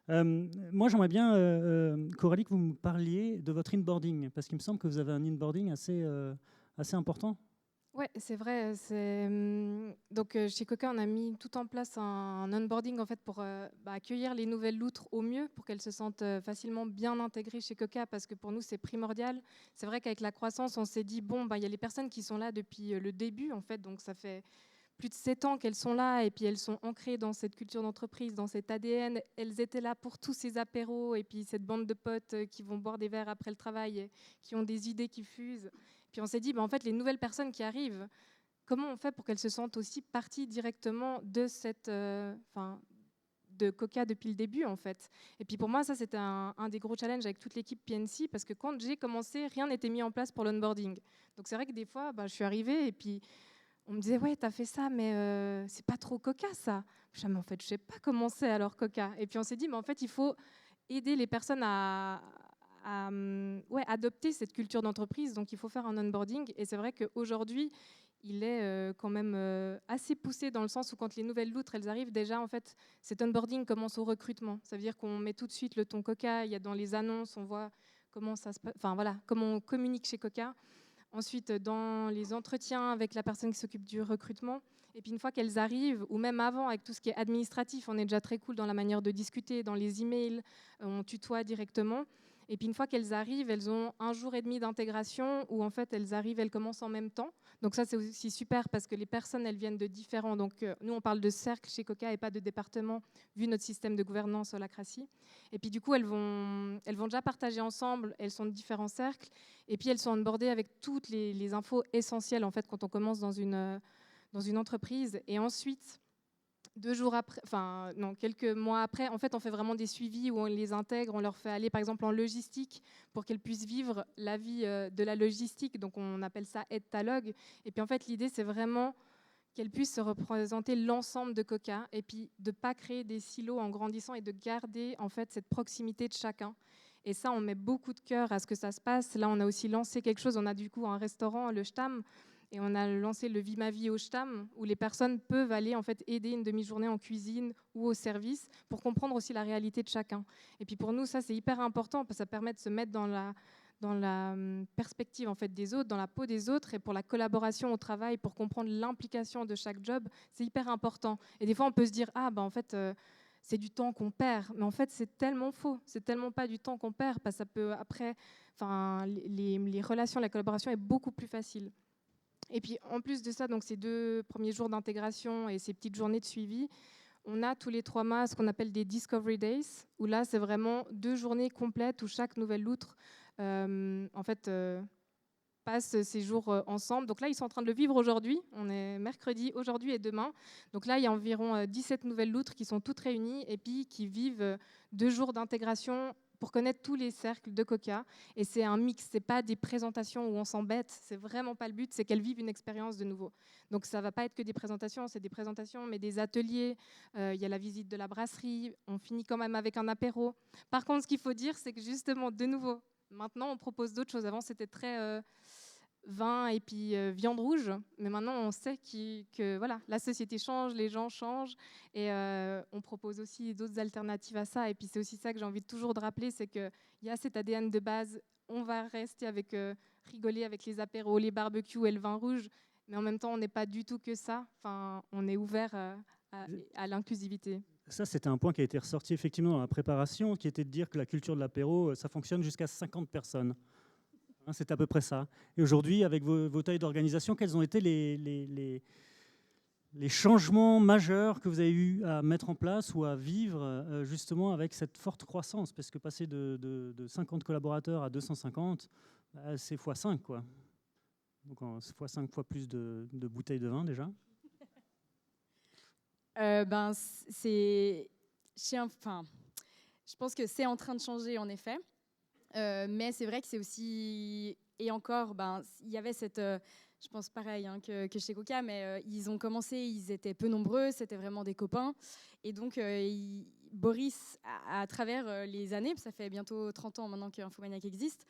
Moi, j'aimerais bien, Coralie, que vous me parliez de votre inboarding, parce qu'il me semble que vous avez un inboarding assez important. Oui, c'est vrai. Donc, chez Coca, on a mis tout en place un onboarding en fait, pour accueillir les nouvelles loutres au mieux, pour qu'elles se sentent facilement bien intégrées chez Coca, parce que pour nous, c'est primordial. C'est vrai qu'avec la croissance, on s'est dit, il y a les personnes qui sont là depuis le début, en fait, donc ça fait plus de 7 ans qu'elles sont là, et puis elles sont ancrées dans cette culture d'entreprise, dans cet ADN. Elles étaient là pour tous ces apéros, et puis cette bande de potes qui vont boire des verres après le travail, et qui ont des idées qui fusent. Puis on s'est dit, en fait, les nouvelles personnes qui arrivent, comment on fait pour qu'elles se sentent aussi partie directement de de Coca depuis le début, en fait. Et puis pour moi, ça, c'était un des gros challenges avec toute l'équipe PNC, parce que quand j'ai commencé, rien n'était mis en place pour l'onboarding. Donc c'est vrai que des fois, je suis arrivée et puis on me disait, ouais, t'as fait ça, mais c'est pas trop Coca, ça. Mais en fait, je sais pas comment c'est alors Coca. Et puis on s'est dit, en fait, il faut aider les personnes à adopter cette culture d'entreprise, donc il faut faire un onboarding. Et c'est vrai qu'aujourd'hui, il est quand même assez poussé, dans le sens où quand les nouvelles loutres elles arrivent, déjà en fait cet onboarding commence au recrutement. Ça veut dire qu'on met tout de suite le ton Coca, il y a dans les annonces, on voit comment ça se passe, comment on communique chez Coca. Ensuite, dans les entretiens avec la personne qui s'occupe du recrutement. Et puis une fois qu'elles arrivent, ou même avant, avec tout ce qui est administratif, on est déjà très cool dans la manière de discuter, dans les emails, on tutoie directement. Et puis une fois qu'elles arrivent, elles ont 1 jour et demi d'intégration où en fait elles arrivent, elles commencent en même temps. Donc ça c'est aussi super parce que les personnes elles viennent de différents. Donc nous on parle de cercle chez Coca et pas de département vu notre système de gouvernance Holacracy. Et puis du coup elles vont déjà partager ensemble. Elles sont de différents cercles et puis elles sont onboardées avec toutes les infos essentielles en fait quand on commence dans une entreprise. Et ensuite, quelques mois après, en fait, on fait vraiment des suivis où on les intègre, on leur fait aller, par exemple, en logistique pour qu'elles puissent vivre la vie de la logistique. Donc, on appelle ça aide-talog. Et puis, en fait, l'idée, c'est vraiment qu'elles puissent se représenter l'ensemble de Coca et puis de ne pas créer des silos en grandissant et de garder, en fait, cette proximité de chacun. Et ça, on met beaucoup de cœur à ce que ça se passe. Là, on a aussi lancé quelque chose. On a du coup un restaurant, le Stam. Et on a lancé le Vie ma vie au Stam, où les personnes peuvent aller en fait aider une demi-journée en cuisine ou au service pour comprendre aussi la réalité de chacun. Et puis pour nous, ça c'est hyper important parce que ça permet de se mettre dans la perspective en fait des autres, dans la peau des autres, et pour la collaboration au travail, pour comprendre l'implication de chaque job, c'est hyper important. Et des fois, on peut se dire en fait c'est du temps qu'on perd, mais en fait c'est tellement faux, c'est tellement pas du temps qu'on perd parce que ça peut après, les relations, la collaboration est beaucoup plus facile. Et puis en plus de ça, donc ces 2 premiers jours d'intégration et ces petites journées de suivi, on a tous les 3 mois ce qu'on appelle des Discovery Days, où là c'est vraiment 2 journées complètes où chaque nouvelle loutre en fait passe ces jours ensemble. Donc là ils sont en train de le vivre aujourd'hui, on est mercredi, aujourd'hui et demain. Donc là il y a environ 17 nouvelles loutres qui sont toutes réunies et puis qui vivent 2 jours d'intégration pour connaître tous les cercles de Coca. Et c'est un mix, c'est pas des présentations où on s'embête, c'est vraiment pas le but, c'est qu'elles vivent une expérience de nouveau. Donc ça va pas être que des présentations, c'est des présentations, mais des ateliers, il y a la visite de la brasserie, on finit quand même avec un apéro. Par contre, ce qu'il faut dire, c'est que justement, de nouveau, maintenant on propose d'autres choses. Avant c'était très vin et puis viande rouge, mais maintenant on sait que voilà, la société change, les gens changent et on propose aussi d'autres alternatives à ça. Et puis c'est aussi ça que j'ai envie toujours de rappeler, c'est qu'il y a cet ADN de base, on va rester avec rigoler avec les apéros, les barbecues et le vin rouge, mais en même temps on n'est pas du tout que ça, enfin, on est ouvert à l'inclusivité. Ça, c'était un point qui a été ressorti effectivement dans la préparation, qui était de dire que la culture de l'apéro, ça fonctionne jusqu'à 50 personnes. C'est à peu près ça. Et aujourd'hui, avec vos tailles d'organisation, quels ont été les changements majeurs que vous avez eu à mettre en place ou à vivre justement avec cette forte croissance? Parce que passer de 50 collaborateurs à 250, c'est x5, quoi. Donc x5 fois plus de bouteilles de vin déjà. Je pense que c'est en train de changer en effet. Mais c'est vrai que c'est aussi, et encore, il y avait cette, je pense pareil que chez Coca, mais ils ont commencé, ils étaient peu nombreux, c'était vraiment des copains, et donc Boris, à travers les années, ça fait bientôt 30 ans maintenant qu'Infomaniac existe,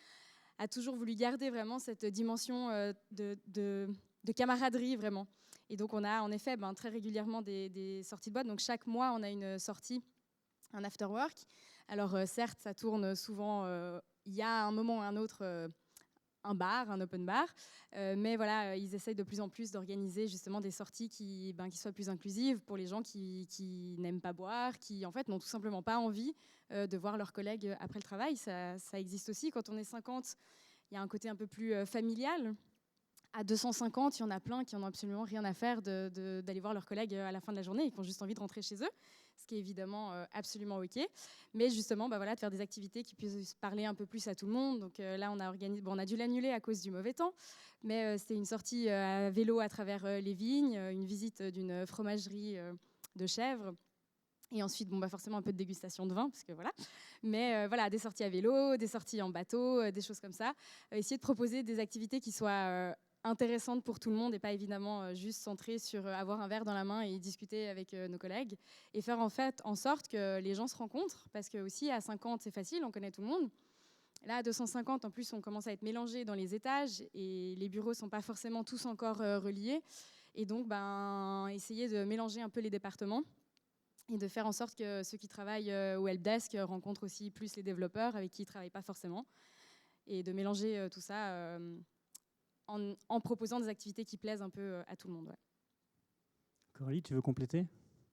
a toujours voulu garder vraiment cette dimension de camaraderie vraiment. Et donc on a en effet très régulièrement des sorties de boîte, donc chaque mois on a une sortie, un after work. Alors certes, ça tourne souvent, il y a un moment ou un autre un bar, un open bar, mais voilà, ils essayent de plus en plus d'organiser justement des sorties qui soient plus inclusives pour les gens qui n'aiment pas boire, qui en fait n'ont tout simplement pas envie de voir leurs collègues après le travail. Ça existe aussi. Quand on est 50, il y a un côté un peu plus familial. À 250, il y en a plein qui n'en ont absolument rien à faire d'aller voir leurs collègues à la fin de la journée et qui ont juste envie de rentrer chez eux, ce qui est évidemment absolument OK. Mais justement, de faire des activités qui puissent parler un peu plus à tout le monde. Donc là, on a dû l'annuler à cause du mauvais temps, mais c'était une sortie à vélo à travers les vignes, une visite d'une fromagerie de chèvres. Et ensuite, forcément un peu de dégustation de vin, parce que voilà. Mais des sorties à vélo, des sorties en bateau, des choses comme ça. Essayer de proposer des activités qui soient intéressante pour tout le monde et pas évidemment juste centrée sur avoir un verre dans la main et discuter avec nos collègues et faire en fait en sorte que les gens se rencontrent, parce que aussi à 50 c'est facile, on connaît tout le monde. Là à 250 en plus on commence à être mélangés dans les étages et les bureaux sont pas forcément tous encore reliés, et donc essayer de mélanger un peu les départements et de faire en sorte que ceux qui travaillent au helpdesk rencontrent aussi plus les développeurs avec qui ils ne travaillent pas forcément, et de mélanger tout ça en proposant des activités qui plaisent un peu à tout le monde. Ouais. Coralie, tu veux compléter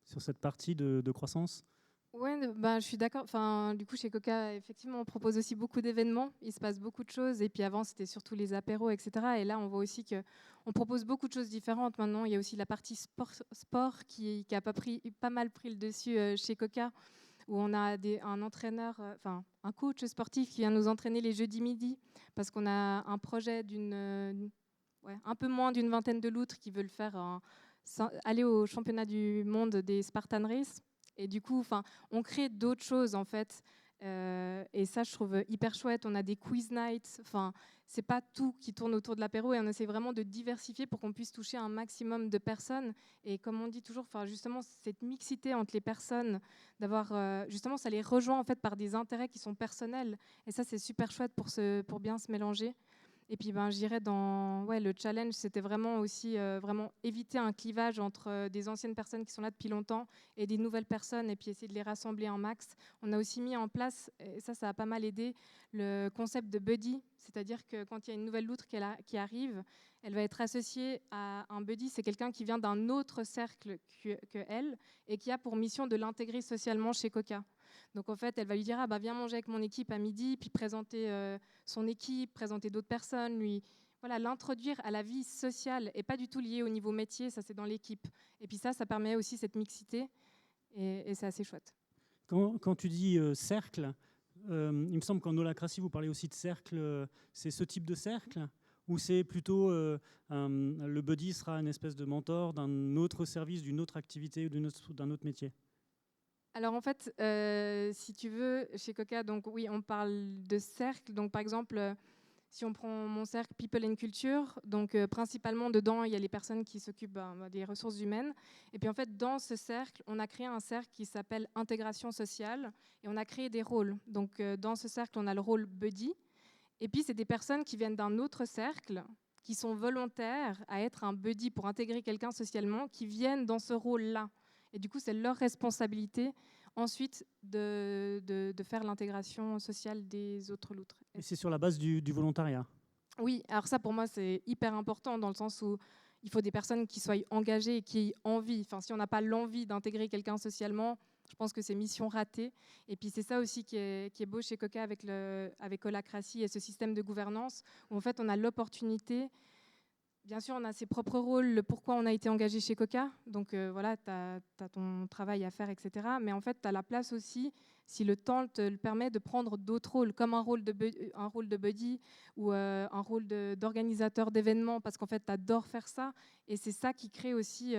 sur cette partie de croissance ? Oui, je suis d'accord. Enfin, du coup, chez Coca, effectivement, on propose aussi beaucoup d'événements. Il se passe beaucoup de choses. Et puis avant, c'était surtout les apéros, etc. Et là, on voit aussi qu'on propose beaucoup de choses différentes. Maintenant, il y a aussi la partie sport qui a pas mal pris le dessus chez Coca, où on a un entraîneur, un coach sportif qui vient nous entraîner les jeudis midi, parce qu'on a un projet un peu moins d'une vingtaine de loutres qui veulent aller au championnat du monde des Spartan Race. Et du coup, on crée d'autres choses en fait. Et ça, je trouve hyper chouette. On a des quiz nights. C'est pas tout qui tourne autour de l'apéro, et on essaie vraiment de diversifier pour qu'on puisse toucher un maximum de personnes. Et comme on dit toujours, justement, cette mixité entre les personnes, d'avoir justement, ça les rejoint en fait par des intérêts qui sont personnels. Et ça, c'est super chouette pour bien se mélanger. Et puis, je dirais le challenge, c'était vraiment aussi vraiment éviter un clivage entre des anciennes personnes qui sont là depuis longtemps et des nouvelles personnes, et puis essayer de les rassembler en max. On a aussi mis en place, et ça a pas mal aidé, le concept de buddy, c'est-à-dire que quand il y a une nouvelle loutre qui arrive, elle va être associée à un buddy. C'est quelqu'un qui vient d'un autre cercle que elle et qui a pour mission de l'intégrer socialement chez Coca. Donc en fait, elle va lui dire viens manger avec mon équipe à midi, puis présenter son équipe, présenter d'autres personnes, lui voilà, l'introduire à la vie sociale et pas du tout lié au niveau métier, ça c'est dans l'équipe. Et puis ça permet aussi cette mixité et c'est assez chouette. Quand tu dis cercle, il me semble qu'en holacratie, vous parlez aussi de cercle. C'est ce type de cercle ou c'est plutôt le buddy sera une espèce de mentor d'un autre service, d'une autre activité ou d'un autre métier? Alors en fait, si tu veux, chez Coca, donc oui, on parle de cercle. Donc par exemple, si on prend mon cercle People and Culture, donc principalement dedans, il y a les personnes qui s'occupent des ressources humaines. Et puis en fait, dans ce cercle, on a créé un cercle qui s'appelle Intégration sociale et on a créé des rôles. Donc dans ce cercle, on a le rôle buddy. Et puis c'est des personnes qui viennent d'un autre cercle, qui sont volontaires à être un buddy pour intégrer quelqu'un socialement, qui viennent dans ce rôle-là. Et du coup, c'est leur responsabilité ensuite de faire l'intégration sociale des autres loutres. Et c'est sur la base du volontariat? Oui, alors ça pour moi c'est hyper important dans le sens où il faut des personnes qui soient engagées et qui aient envie. Enfin, si on n'a pas l'envie d'intégrer quelqu'un socialement, je pense que c'est mission ratée. Et puis c'est ça aussi qui est beau chez Coca avec Holacracy et ce système de gouvernance où en fait on a l'opportunité. Bien sûr, on a ses propres rôles, le pourquoi on a été engagé chez Coca. Donc voilà, tu as ton travail à faire, etc. Mais en fait, tu as la place aussi, si le temps te le permet, de prendre d'autres rôles, comme un rôle de buddy ou un rôle d'organisateur d'événements, parce qu'en fait, tu adores faire ça. Et c'est ça qui crée aussi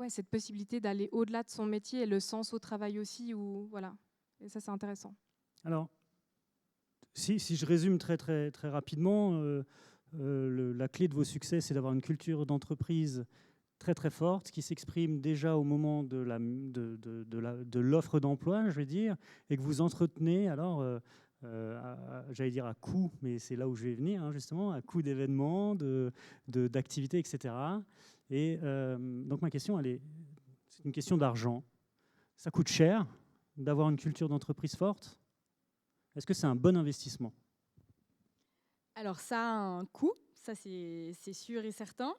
cette possibilité d'aller au-delà de son métier et le sens au travail aussi. Voilà. Et ça, c'est intéressant. Alors, si je résume très, très, très rapidement... la clé de vos succès, c'est d'avoir une culture d'entreprise très très forte qui s'exprime déjà au moment de l'offre d'emploi, je vais dire, et que vous entretenez alors, j'allais dire à coup, mais c'est là où je vais venir hein, justement, à coup d'événements, d'activités, etc. Et donc ma question, c'est une question d'argent. Ça coûte cher d'avoir une culture d'entreprise forte. Est-ce que c'est un bon investissement ? Alors ça a un coût, ça c'est sûr et certain.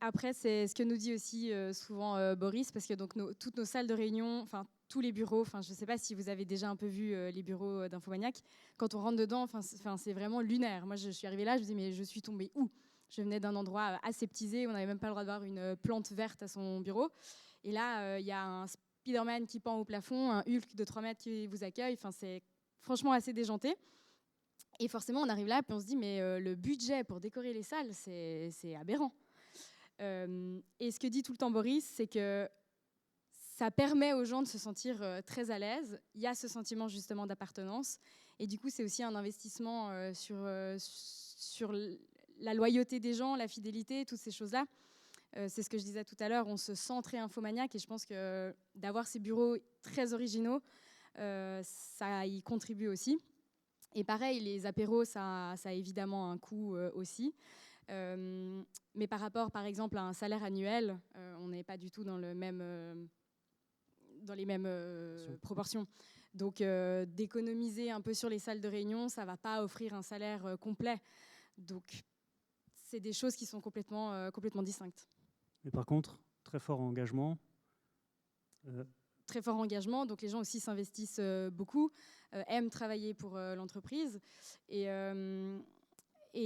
Après, c'est ce que nous dit aussi souvent Boris, parce que donc toutes nos salles de réunion, enfin tous les bureaux, enfin je ne sais pas si vous avez déjà un peu vu les bureaux d'Infomaniac, quand on rentre dedans, c'est vraiment lunaire. Moi je suis arrivée là, je me disais mais je suis tombée où ? Je venais d'un endroit aseptisé, on n'avait même pas le droit d'avoir une plante verte à son bureau. Et là, il y a un Spider-Man qui pend au plafond, un Hulk de 3 mètres qui vous accueille, enfin c'est franchement assez déjanté. Et forcément, on arrive là et on se dit, mais le budget pour décorer les salles, c'est aberrant. Et ce que dit tout le temps Boris, c'est que ça permet aux gens de se sentir très à l'aise. Il y a ce sentiment justement d'appartenance. Et du coup, c'est aussi un investissement sur la loyauté des gens, la fidélité, toutes ces choses-là. C'est ce que je disais tout à l'heure, on se sent très infomaniaque. Et je pense que d'avoir ces bureaux très originaux, ça y contribue aussi. Et pareil, les apéros, ça a évidemment un coût aussi. Mais par rapport, par exemple, à un salaire annuel, on n'est pas du tout dans les mêmes proportions. Donc, d'économiser un peu sur les salles de réunion, ça ne va pas offrir un salaire complet. Donc, c'est des choses qui sont complètement distinctes. Mais par contre, très fort engagement. Très fort engagement, donc les gens aussi s'investissent beaucoup, aiment travailler pour l'entreprise. Et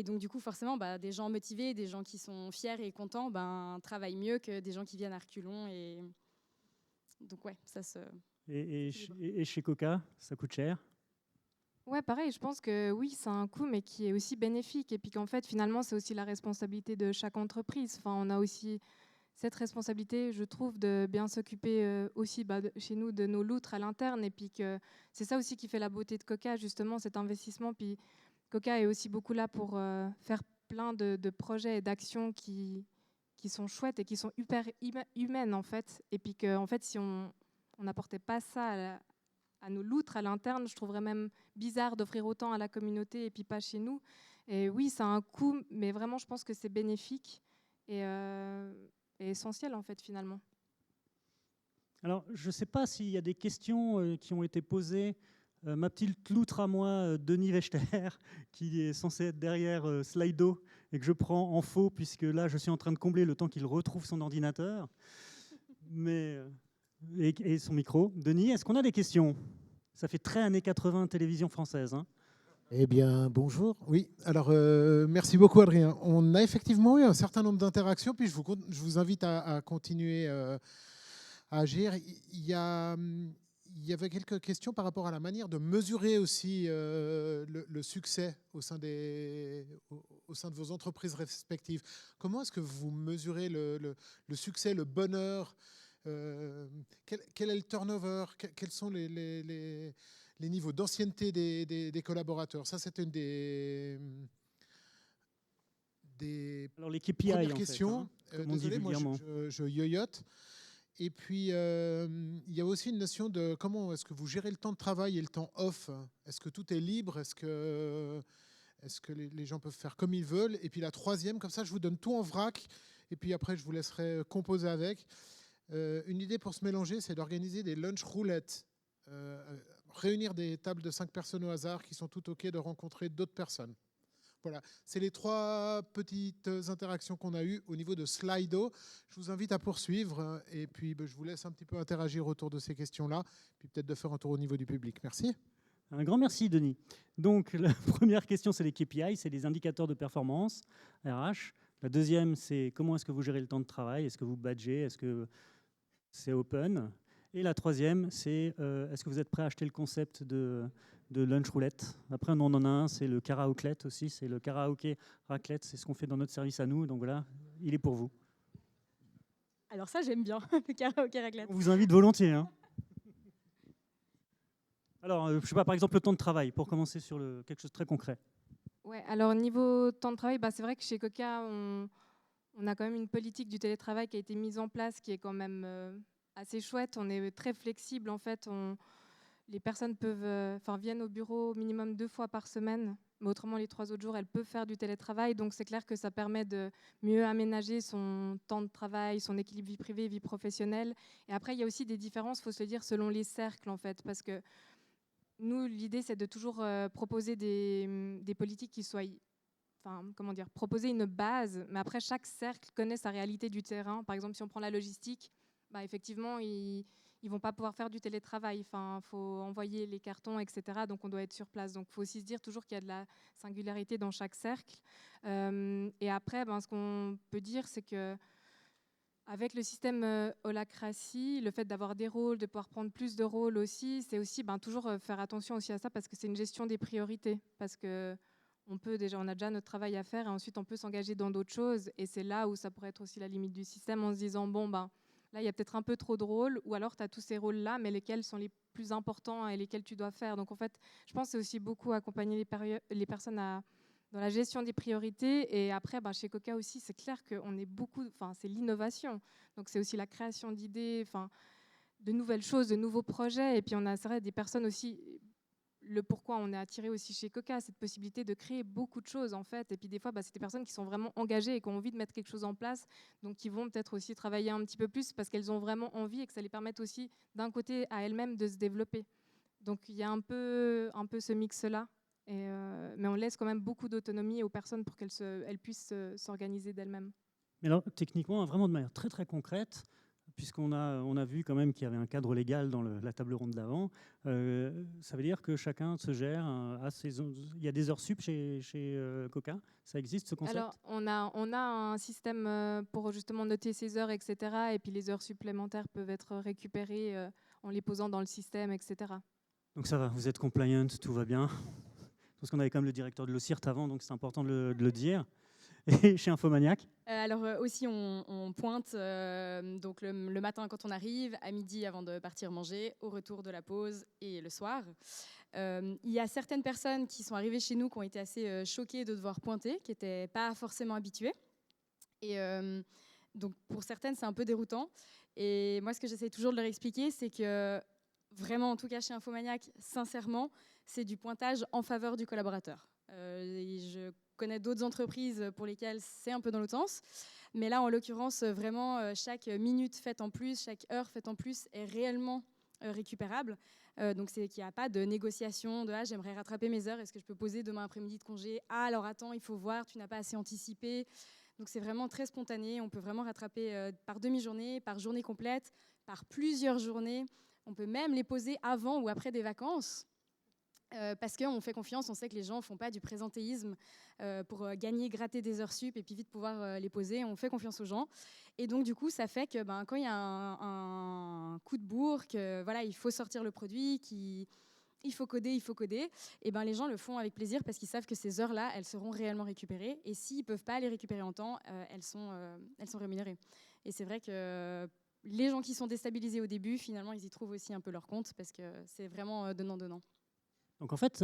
donc du coup, forcément, des gens motivés, des gens qui sont fiers et contents, travaillent mieux que des gens qui viennent à reculons. Et donc ouais, ça se... Et chez Coca, ça coûte cher ? Ouais, pareil, je pense que oui, c'est un coût, mais qui est aussi bénéfique. Et puis qu'en fait, finalement, c'est aussi la responsabilité de chaque entreprise. Enfin, on a aussi cette responsabilité, je trouve, de bien s'occuper aussi chez nous de nos loutres à l'interne. Et puis que c'est ça aussi qui fait la beauté de Coca, justement, cet investissement. Puis Coca est aussi beaucoup là pour faire plein de projets et d'actions qui sont chouettes et qui sont hyper humaines, en fait. Et puis qu'en fait, si on n'apportait pas ça à nos loutres à l'interne, je trouverais même bizarre d'offrir autant à la communauté et puis pas chez nous. Et oui, ça a un coût, mais vraiment, je pense que c'est bénéfique et essentiel, en fait, finalement. Alors, je ne sais pas s'il y a des questions qui ont été posées. Ma petite loutre à moi, Denis Wechter, qui est censé être derrière Slido et que je prends en faux, puisque là, je suis en train de combler le temps qu'il retrouve son ordinateur et son micro. Denis, est-ce qu'on a des questions ? Ça fait très années 80 télévision française. Hein. Eh bien, bonjour. Oui, alors merci beaucoup Adrien. On a effectivement eu un certain nombre d'interactions, puis je vous invite à continuer à agir. Il y avait quelques questions par rapport à la manière de mesurer aussi le succès au sein de vos entreprises respectives. Comment est-ce que vous mesurez le succès, le bonheur quel est le turnover? Quels sont les niveaux d'ancienneté des collaborateurs? Ça, c'était une des Alors les KPI, premières en questions. fait, comme on dit Désolé, moi, vulgairement. je yoyote. Et puis, il y a aussi une notion de comment est-ce que vous gérez le temps de travail et le temps off. Est-ce que tout est libre? Est-ce que les gens peuvent faire comme ils veulent? Et puis la troisième, comme ça, je vous donne tout en vrac. Et puis après, je vous laisserai composer avec. Une idée pour se mélanger, c'est d'organiser des lunch roulettes. Réunir des tables de 5 personnes au hasard qui sont toutes OK de rencontrer d'autres personnes. Voilà, c'est les 3 petites interactions qu'on a eues au niveau de Slido. Je vous invite à poursuivre et puis je vous laisse un petit peu interagir autour de ces questions-là, puis peut-être de faire un tour au niveau du public. Merci. Un grand merci, Denis. Donc, la première question, c'est les KPI, c'est les indicateurs de performance RH. La deuxième, c'est comment est-ce que vous gérez le temps de travail? Est-ce que vous badgez? Est-ce que c'est open? Et la troisième, c'est est-ce que vous êtes prêt à acheter le concept de lunch roulette? Après, on en a un, c'est le karaoke aussi. C'est le karaoké raclette. C'est ce qu'on fait dans notre service à nous. Donc voilà, il est pour vous. Alors ça, j'aime bien, le karaoké raclette. On vous invite volontiers. Hein. Alors, je ne sais pas, par exemple, le temps de travail, pour commencer sur quelque chose de très concret. Ouais, alors niveau temps de travail, c'est vrai que chez Coca, on a quand même une politique du télétravail qui a été mise en place, qui est quand même assez chouette. On est très flexible en fait. Les personnes viennent au bureau au minimum 2 fois par semaine, mais autrement les 3 autres jours, elles peuvent faire du télétravail. Donc c'est clair que ça permet de mieux aménager son temps de travail, son équilibre vie privée, vie professionnelle. Et après, il y a aussi des différences, il faut se le dire, selon les cercles en fait, parce que nous, l'idée, c'est de toujours proposer des politiques qui soient, proposer une base, mais après, chaque cercle connaît sa réalité du terrain. Par exemple, si on prend la logistique, effectivement, ils ne vont pas pouvoir faire du télétravail. Il faut envoyer les cartons, etc. Donc, on doit être sur place. Donc, il faut aussi se dire toujours qu'il y a de la singularité dans chaque cercle. Et après, ce qu'on peut dire, c'est que avec le système holacratie, le fait d'avoir des rôles, de pouvoir prendre plus de rôles aussi, c'est aussi toujours faire attention aussi à ça parce que c'est une gestion des priorités. Parce que on a déjà notre travail à faire et ensuite on peut s'engager dans d'autres choses. Et c'est là où ça pourrait être aussi la limite du système en se disant, là, il y a peut-être un peu trop de rôles ou alors tu as tous ces rôles-là, mais lesquels sont les plus importants et lesquels tu dois faire. Donc en fait, je pense que c'est aussi beaucoup accompagner les personnes dans la gestion des priorités. Et après, chez Coca aussi, c'est clair qu'on est beaucoup, c'est l'innovation. Donc c'est aussi la création d'idées, de nouvelles choses, de nouveaux projets. Et puis on a, c'est vrai, des personnes aussi, le pourquoi on est attiré aussi chez Coca, cette possibilité de créer beaucoup de choses en fait. Et puis des fois, c'est des personnes qui sont vraiment engagées et qui ont envie de mettre quelque chose en place, donc qui vont peut-être aussi travailler un petit peu plus parce qu'elles ont vraiment envie et que ça les permette aussi d'un côté à elles-mêmes de se développer. Donc il y a un peu ce mix-là. Mais on laisse quand même beaucoup d'autonomie aux personnes pour qu'elles puissent s'organiser d'elles-mêmes. Mais alors, techniquement, vraiment de manière très très concrète, puisqu'on a vu quand même qu'il y avait un cadre légal dans la table ronde d'avant, ça veut dire que chacun se gère à ses... Il y a des heures sup chez Coca? Ça existe ce concept? Alors, on a un système pour justement noter ses heures, etc. Et puis les heures supplémentaires peuvent être récupérées en les posant dans le système, etc. Donc ça va, vous êtes compliant, tout va bien. Parce qu'on avait quand même le directeur de l'OCIRT avant, donc c'est important de le dire. Et chez Infomaniac? Alors aussi, on pointe donc le matin quand on arrive, à midi avant de partir manger, au retour de la pause et le soir. Il y a certaines personnes qui sont arrivées chez nous qui ont été assez choquées de devoir pointer, qui n'étaient pas forcément habituées. Et donc pour certaines, c'est un peu déroutant. Et moi, ce que j'essaie toujours de leur expliquer, c'est que vraiment, en tout cas chez Infomaniac, sincèrement, c'est du pointage en faveur du collaborateur. Je connais d'autres entreprises pour lesquelles c'est un peu dans l'autre sens. Mais là, en l'occurrence, vraiment, chaque minute faite en plus, chaque heure faite en plus est réellement récupérable. Donc, c'est qu'il n'y a pas de négociation de « Ah, j'aimerais rattraper mes heures, est-ce que je peux poser demain après-midi de congé ? Ah, alors attends, il faut voir, tu n'as pas assez anticipé. » Donc, c'est vraiment très spontané. On peut vraiment rattraper par demi-journée, par journée complète, par plusieurs journées. On peut même les poser avant ou après des vacances. Parce qu'on fait confiance, on sait que les gens ne font pas du présentéisme pour gagner, gratter des heures sup et puis vite pouvoir les poser. On fait confiance aux gens. Et donc, du coup, ça fait que quand il y a un coup de bourre, voilà, il faut sortir le produit, il faut coder, et les gens le font avec plaisir parce qu'ils savent que ces heures-là, elles seront réellement récupérées. Et s'ils ne peuvent pas les récupérer en temps, elles sont rémunérées. Et c'est vrai que les gens qui sont déstabilisés au début, finalement, ils y trouvent aussi un peu leur compte parce que c'est vraiment donnant-donnant. Donc en fait,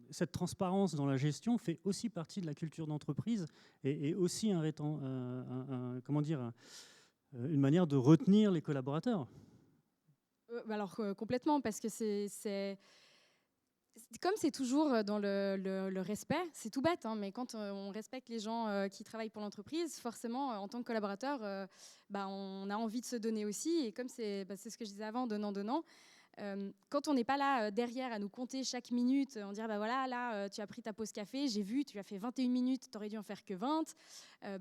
cette transparence dans la gestion fait aussi partie de la culture d'entreprise et aussi une manière de retenir les collaborateurs. Alors complètement, parce que comme c'est toujours dans le respect, c'est tout bête, hein, mais quand on respecte les gens qui travaillent pour l'entreprise, forcément, en tant que collaborateur, on a envie de se donner aussi. Et comme c'est ce que je disais avant, donnant, quand on n'est pas là derrière à nous compter chaque minute, on dirait voilà, là tu as pris ta pause café, j'ai vu, tu as fait 21 minutes, tu aurais dû en faire que 20,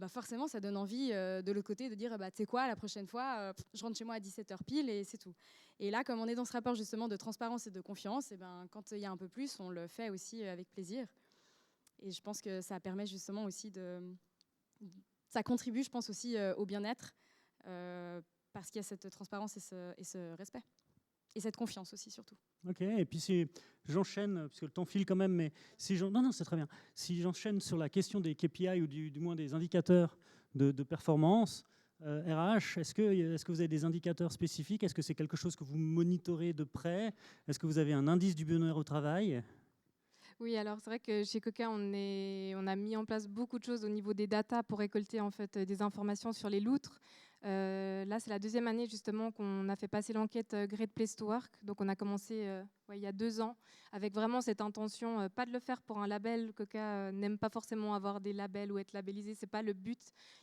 forcément ça donne envie de l'autre côté de dire tu sais quoi, la prochaine fois je rentre chez moi à 17h pile et c'est tout. Et là, comme on est dans ce rapport justement de transparence et de confiance, quand il y a un peu plus, on le fait aussi avec plaisir. Et je pense que ça permet justement aussi ça contribue, je pense, aussi au bien-être parce qu'il y a cette transparence et ce respect. Et cette confiance aussi, surtout. Ok, et puis si j'enchaîne, parce que le temps file quand même, mais non, c'est très bien. Si j'enchaîne sur la question des KPI ou du moins des indicateurs de performance, RH, est-ce que vous avez des indicateurs spécifiques? Est-ce que c'est quelque chose que vous monitorez de près? Est-ce que vous avez un indice du bonheur au travail? Oui, alors c'est vrai que chez Coca, on a mis en place beaucoup de choses au niveau des datas pour récolter en fait des informations sur les loutres. Là, c'est la deuxième année justement qu'on a fait passer l'enquête Great Place to Work. Donc, on a commencé il y a 2 ans avec vraiment cette intention, pas de le faire pour un label. Coca n'aime pas forcément avoir des labels ou être labellisé, c'est pas le but.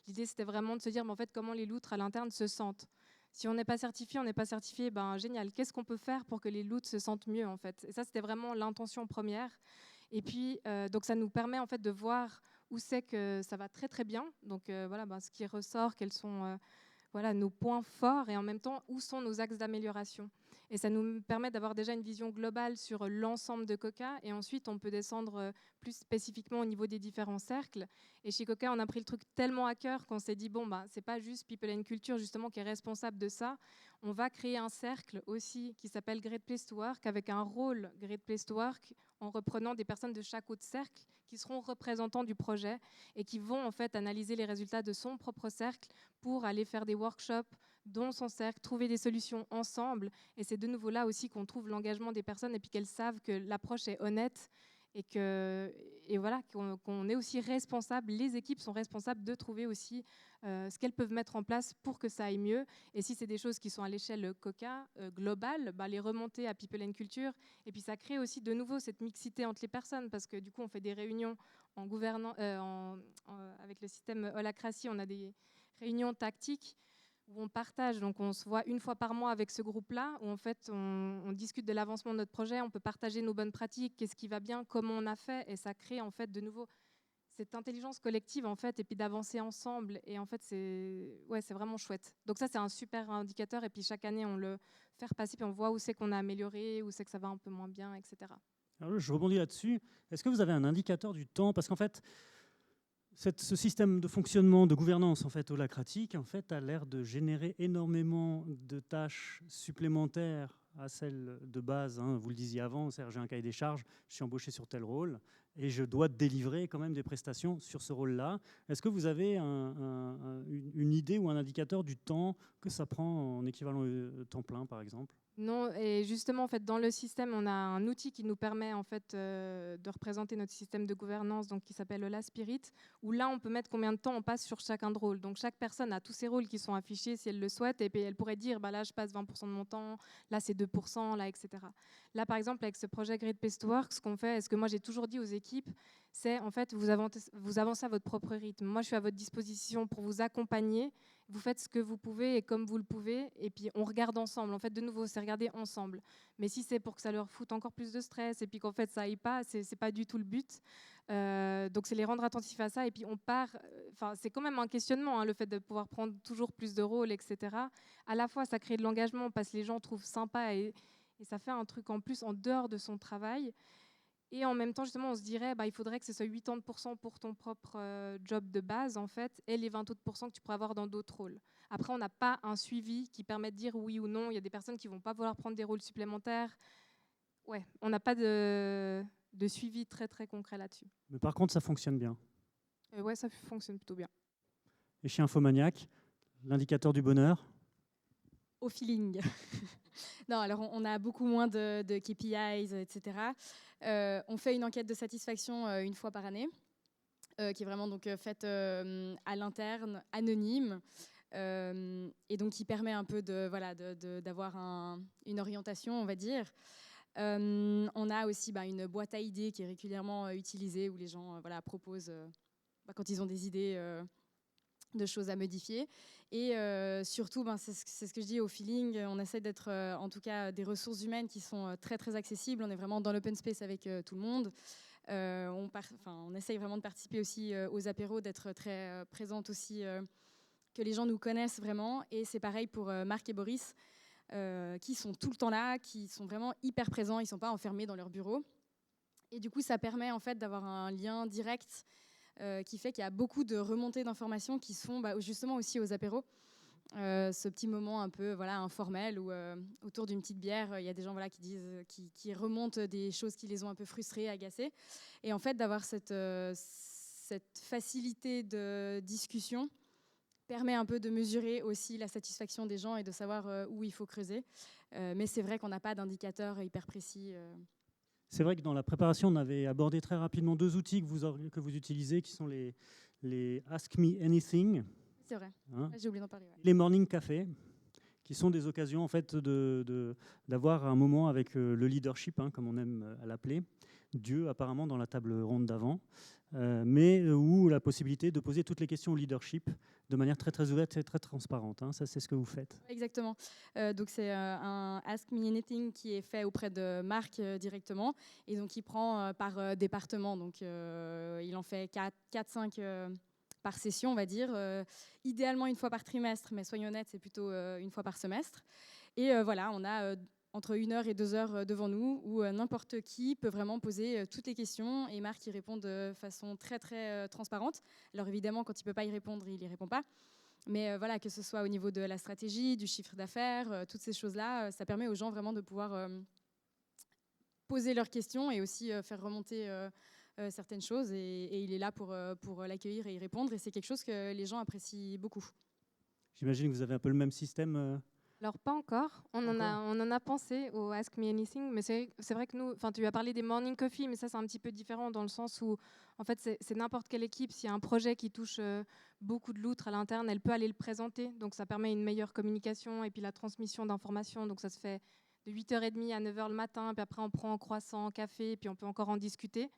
L'idée, c'était vraiment de se dire, mais en fait, comment les loutres à l'interne se sentent. Si on n'est pas certifié, génial. Qu'est-ce qu'on peut faire pour que les loutres se sentent mieux en fait? Et ça, c'était vraiment l'intention première. Et puis, donc, ça nous permet en fait de voir où c'est que ça va très très bien. Donc, ce qui ressort, quels sont nos points forts et en même temps, où sont nos axes d'amélioration. Et ça nous permet d'avoir déjà une vision globale sur l'ensemble de Coca. Et ensuite, on peut descendre plus spécifiquement au niveau des différents cercles. Et chez Coca, on a pris le truc tellement à cœur qu'on s'est dit, c'est pas juste People and Culture justement qui est responsable de ça. On va créer un cercle aussi qui s'appelle Great Place to Work avec un rôle Great Place to Work en reprenant des personnes de chaque autre cercle qui seront représentants du projet et qui vont en fait analyser les résultats de son propre cercle pour aller faire des workshops dans son cercle, trouver des solutions ensemble. Et c'est de nouveau là aussi qu'on trouve l'engagement des personnes et puis qu'elles savent que l'approche est honnête et qu'on est aussi responsable, les équipes sont responsables de trouver aussi ce qu'elles peuvent mettre en place pour que ça aille mieux. Et si c'est des choses qui sont à l'échelle Coca globale, les remonter à People and Culture. Et puis ça crée aussi de nouveau cette mixité entre les personnes parce que du coup on fait des réunions en gouvernant, avec le système Holacracy, on a des réunions tactiques où on partage, donc on se voit 1 fois par mois avec ce groupe-là, où en fait on discute de l'avancement de notre projet, on peut partager nos bonnes pratiques, qu'est-ce qui va bien, comment on a fait, et ça crée en fait de nouveau cette intelligence collective en fait, et puis d'avancer ensemble, et en fait c'est vraiment chouette. Donc ça c'est un super indicateur, et puis chaque année on le fait repasser, puis on voit où c'est qu'on a amélioré, où c'est que ça va un peu moins bien, etc. Alors, je rebondis là-dessus. Est-ce que vous avez un indicateur du temps? Parce qu'en fait, ce système de fonctionnement, de gouvernance en fait, holacratique en fait, a l'air de générer énormément de tâches supplémentaires à celles de base. Hein. Vous le disiez avant, j'ai un cahier des charges, je suis embauché sur tel rôle et je dois délivrer quand même des prestations sur ce rôle-là. Est-ce que vous avez une idée ou un indicateur du temps que ça prend en équivalent temps plein, par exemple? Non, et justement, en fait, dans le système, on a un outil qui nous permet en fait, de représenter notre système de gouvernance, donc, qui s'appelle la Spirit, où là, on peut mettre combien de temps on passe sur chacun de rôle. Donc, chaque personne a tous ses rôles qui sont affichés si elle le souhaite, et puis elle pourrait dire, là, je passe 20% de mon temps, là, c'est 2%, là, etc. Là, par exemple, avec ce projet Great Place to Work, ce qu'on fait, et ce que moi, j'ai toujours dit aux équipes, c'est, en fait, vous avancez à votre propre rythme. Moi, je suis à votre disposition pour vous accompagner. Vous faites ce que vous pouvez et comme vous le pouvez, et puis on regarde ensemble. En fait, de nouveau, c'est regarder ensemble. Mais si c'est pour que ça leur foute encore plus de stress et puis qu'en fait ça aille pas, c'est pas du tout le but. Donc c'est les rendre attentifs à ça et puis on part. Enfin, c'est quand même un questionnement, hein, le fait de pouvoir prendre toujours plus de rôles, etc. À la fois, ça crée de l'engagement parce que les gens trouvent sympa et et ça fait un truc en plus en dehors de son travail. Et en même temps, justement, on se dirait, il faudrait que ce soit 80% pour ton propre job de base, en fait, et les 20 autres % que tu pourrais avoir dans d'autres rôles. Après, on n'a pas un suivi qui permet de dire oui ou non. Il y a des personnes qui ne vont pas vouloir prendre des rôles supplémentaires. Ouais, on n'a pas de suivi très, très concret là-dessus. Mais par contre, ça fonctionne bien. Ouais, ça fonctionne plutôt bien. Et chez Infomaniac, l'indicateur du bonheur? Au feeling. Non, alors on a beaucoup moins de KPIs, etc. On fait une enquête de satisfaction une fois par année, qui est vraiment donc faite à l'interne, anonyme, et donc qui permet un peu d'avoir une orientation, on va dire. On a aussi une boîte à idées qui est régulièrement utilisée, où les gens proposent, quand ils ont des idées de choses à modifier. Et surtout, c'est ce que je dis, au feeling, on essaie d'être en tout cas des ressources humaines qui sont très très accessibles. On est vraiment dans l'open space avec tout le monde. On essaye vraiment de participer aussi aux apéros, d'être très présente aussi, que les gens nous connaissent vraiment. Et c'est pareil pour Marc et Boris, qui sont tout le temps là, qui sont vraiment hyper présents, ils ne sont pas enfermés dans leur bureau. Et du coup, ça permet en fait d'avoir un lien direct qui fait qu'il y a beaucoup de remontées d'informations qui se font justement aussi aux apéros. Ce petit moment un peu informel où autour d'une petite bière, il y a des gens qui disent, qui remontent des choses qui les ont un peu frustrés, agacés. Et en fait, d'avoir cette facilité de discussion permet un peu de mesurer aussi la satisfaction des gens et de savoir où il faut creuser. Mais c'est vrai qu'on n'a pas d'indicateur hyper précis. C'est vrai que dans la préparation, on avait abordé très rapidement 2 outils que vous utilisez, qui sont les Ask Me Anything. C'est vrai, j'ai oublié d'en parler. Ouais. Les Morning Café, qui sont des occasions en fait d'avoir un moment avec le leadership, comme on aime à l'appeler, Dieu apparemment dans la table ronde d'avant, mais où la possibilité de poser toutes les questions au leadership de manière très très ouverte et très transparente. Ça, c'est ce que vous faites. Exactement. Donc c'est un Ask Me Anything qui est fait auprès de Marc directement, et donc il prend par département. Donc il en fait 4-5 par session, on va dire. Idéalement une fois par trimestre, mais soyons honnêtes, c'est plutôt une fois par semestre. Et on a entre 1 heure et 2 heures devant nous, où n'importe qui peut vraiment poser toutes les questions, et Marc y répond de façon très très transparente. Alors évidemment, quand il ne peut pas y répondre, il n'y répond pas. Mais que ce soit au niveau de la stratégie, du chiffre d'affaires, toutes ces choses-là, ça permet aux gens vraiment de pouvoir poser leurs questions et aussi faire remonter certaines choses. Et il est là pour l'accueillir et y répondre. Et c'est quelque chose que les gens apprécient beaucoup. J'imagine que vous avez un peu le même système. Alors, pas encore. On en a pensé au Ask Me Anything, mais c'est vrai que nous, tu as parlé des morning coffee, mais ça, c'est un petit peu différent dans le sens où, en fait, c'est n'importe quelle équipe. S'il y a un projet qui touche beaucoup de loutres à l'interne, elle peut aller le présenter. Donc, ça permet une meilleure communication et puis la transmission d'informations. Donc, ça se fait de 8h30 à 9h le matin, puis après, on prend un croissant, un café, puis on peut encore en discuter.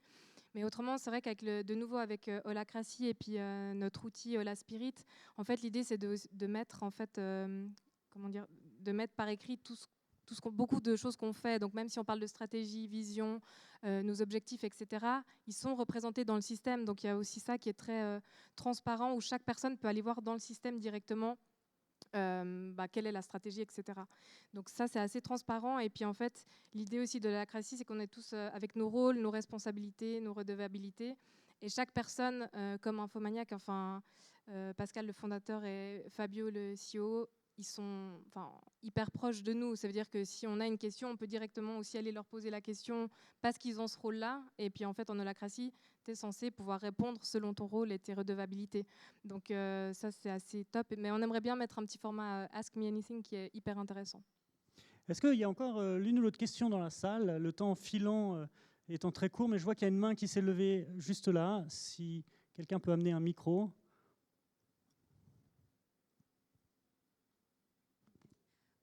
Mais autrement, c'est vrai de nouveau avec Holacracy et puis notre outil Hola Spirit, en fait, l'idée, c'est de mettre, en fait, de mettre par écrit beaucoup de choses qu'on fait. Donc même si on parle de stratégie, vision, nos objectifs, etc., ils sont représentés dans le système. Donc il y a aussi ça qui est très transparent, où chaque personne peut aller voir dans le système directement quelle est la stratégie, etc. Donc ça, c'est assez transparent. Et puis en fait, l'idée aussi de Holacracy, c'est qu'on est tous avec nos rôles, nos responsabilités, nos redevabilités. Et chaque personne, comme Infomaniac, Pascal le fondateur et Fabio le CEO, ils sont hyper proches de nous. Ça veut dire que si on a une question, on peut directement aussi aller leur poser la question parce qu'ils ont ce rôle-là. Et puis en fait, en Holacracy, tu es censé pouvoir répondre selon ton rôle et tes redevabilités. Donc ça, c'est assez top. Mais on aimerait bien mettre un petit format Ask Me Anything qui est hyper intéressant. Est-ce qu'il y a encore l'une ou l'autre question dans la salle? Le temps filant étant très court, mais je vois qu'il y a une main qui s'est levée juste là. Si quelqu'un peut amener un micro.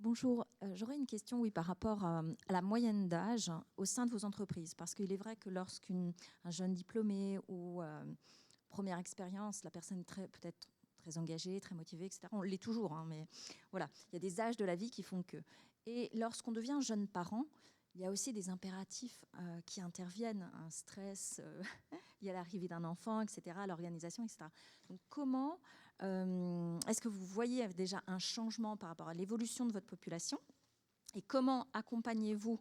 Bonjour, j'aurais une question par rapport à la moyenne d'âge au sein de vos entreprises. Parce qu'il est vrai que lorsqu'un jeune diplômé ou première expérience, la personne est peut-être très engagée, très motivée, etc. On l'est toujours, mais voilà, il y a des âges de la vie qui font que. Et lorsqu'on devient jeune parent, il y a aussi des impératifs qui interviennent, un stress, il y a l'arrivée d'un enfant, etc., l'organisation, etc. Donc comment est-ce que vous voyez déjà un changement par rapport à l'évolution de votre population Et comment accompagnez-vous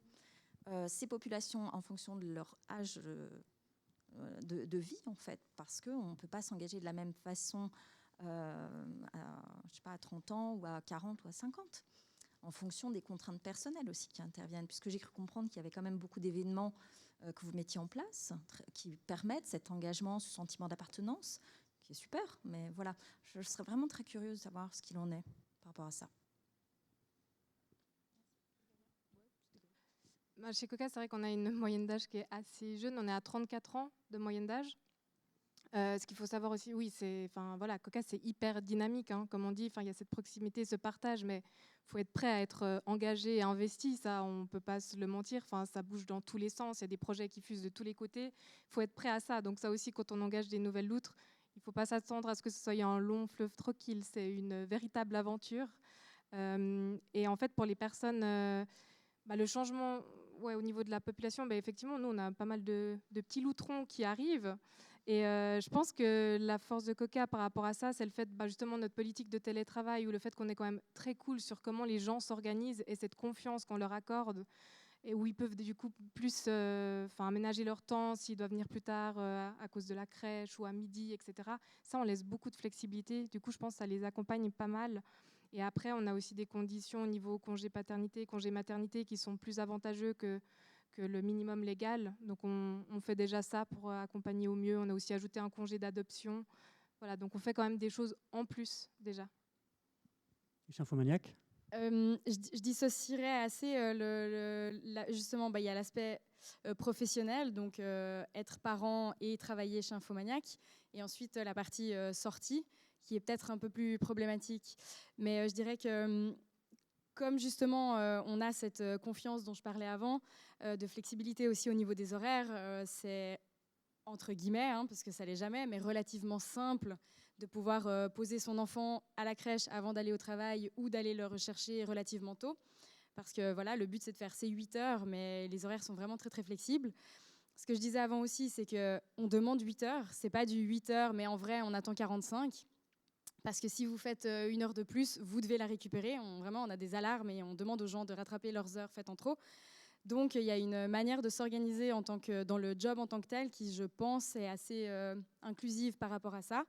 ces populations en fonction de leur âge de vie, en fait, parce qu'on ne peut pas s'engager de la même façon je sais pas, à 30 ans ou à 40 ou à 50, en fonction des contraintes personnelles aussi qui interviennent, puisque j'ai cru comprendre qu'il y avait quand même beaucoup d'événements que vous mettiez en place, qui permettent cet engagement, ce sentiment d'appartenance, qui est super, mais voilà, je serais vraiment très curieuse de savoir ce qu'il en est par rapport à ça. Chez Coca, c'est vrai qu'on a une moyenne d'âge qui est assez jeune. On est à 34 ans de moyenne d'âge. Ce qu'il faut savoir aussi, oui, voilà, Coca, c'est hyper dynamique, hein, comme on dit. Il y a cette proximité, ce partage, mais il faut être prêt à être engagé et investi. Ça, on ne peut pas se le mentir. Ça bouge dans tous les sens. Il y a des projets qui fusent de tous les côtés. Il faut être prêt à ça. Donc ça aussi, quand on engage des nouvelles loutres, il ne faut pas s'attendre à ce que ce soit un long fleuve tranquille. C'est une véritable aventure. Et en fait, pour les personnes, le changement... Ouais, au niveau de la population, effectivement, nous, on a pas mal de petits loutrons qui arrivent. Et je pense que la force de Coca par rapport à ça, c'est le fait, justement, notre politique de télétravail ou le fait qu'on est quand même très cool sur comment les gens s'organisent et cette confiance qu'on leur accorde et où ils peuvent du coup plus aménager leur temps s'ils doivent venir plus tard à cause de la crèche ou à midi, etc. Ça, on laisse beaucoup de flexibilité. Du coup, je pense que ça les accompagne pas mal. Et après, on a aussi des conditions au niveau congé paternité, congé maternité qui sont plus avantageux que le minimum légal. Donc, on fait déjà ça pour accompagner au mieux. On a aussi ajouté un congé d'adoption. Voilà, donc on fait quand même des choses en plus déjà. Chez Infomaniac ? Je dissocierais assez justement, il y a l'aspect professionnel, donc être parent et travailler chez Infomaniac, et ensuite la partie sortie, qui est peut-être un peu plus problématique. Mais je dirais que comme justement on a cette confiance dont je parlais avant, de flexibilité aussi au niveau des horaires, c'est entre guillemets, parce que ça l'est jamais, mais relativement simple de pouvoir poser son enfant à la crèche avant d'aller au travail ou d'aller le rechercher relativement tôt. Parce que voilà, le but c'est de faire ces 8 heures, mais les horaires sont vraiment très très flexibles. Ce que je disais avant aussi, c'est qu'on demande 8 heures, c'est pas du 8 heures, mais en vrai on attend 45. Parce que si vous faites 1 heure de plus, vous devez la récupérer. On a des alarmes et on demande aux gens de rattraper leurs heures faites en trop. Donc, il y a une manière de s'organiser dans le job en tant que tel qui, je pense, est assez inclusive par rapport à ça.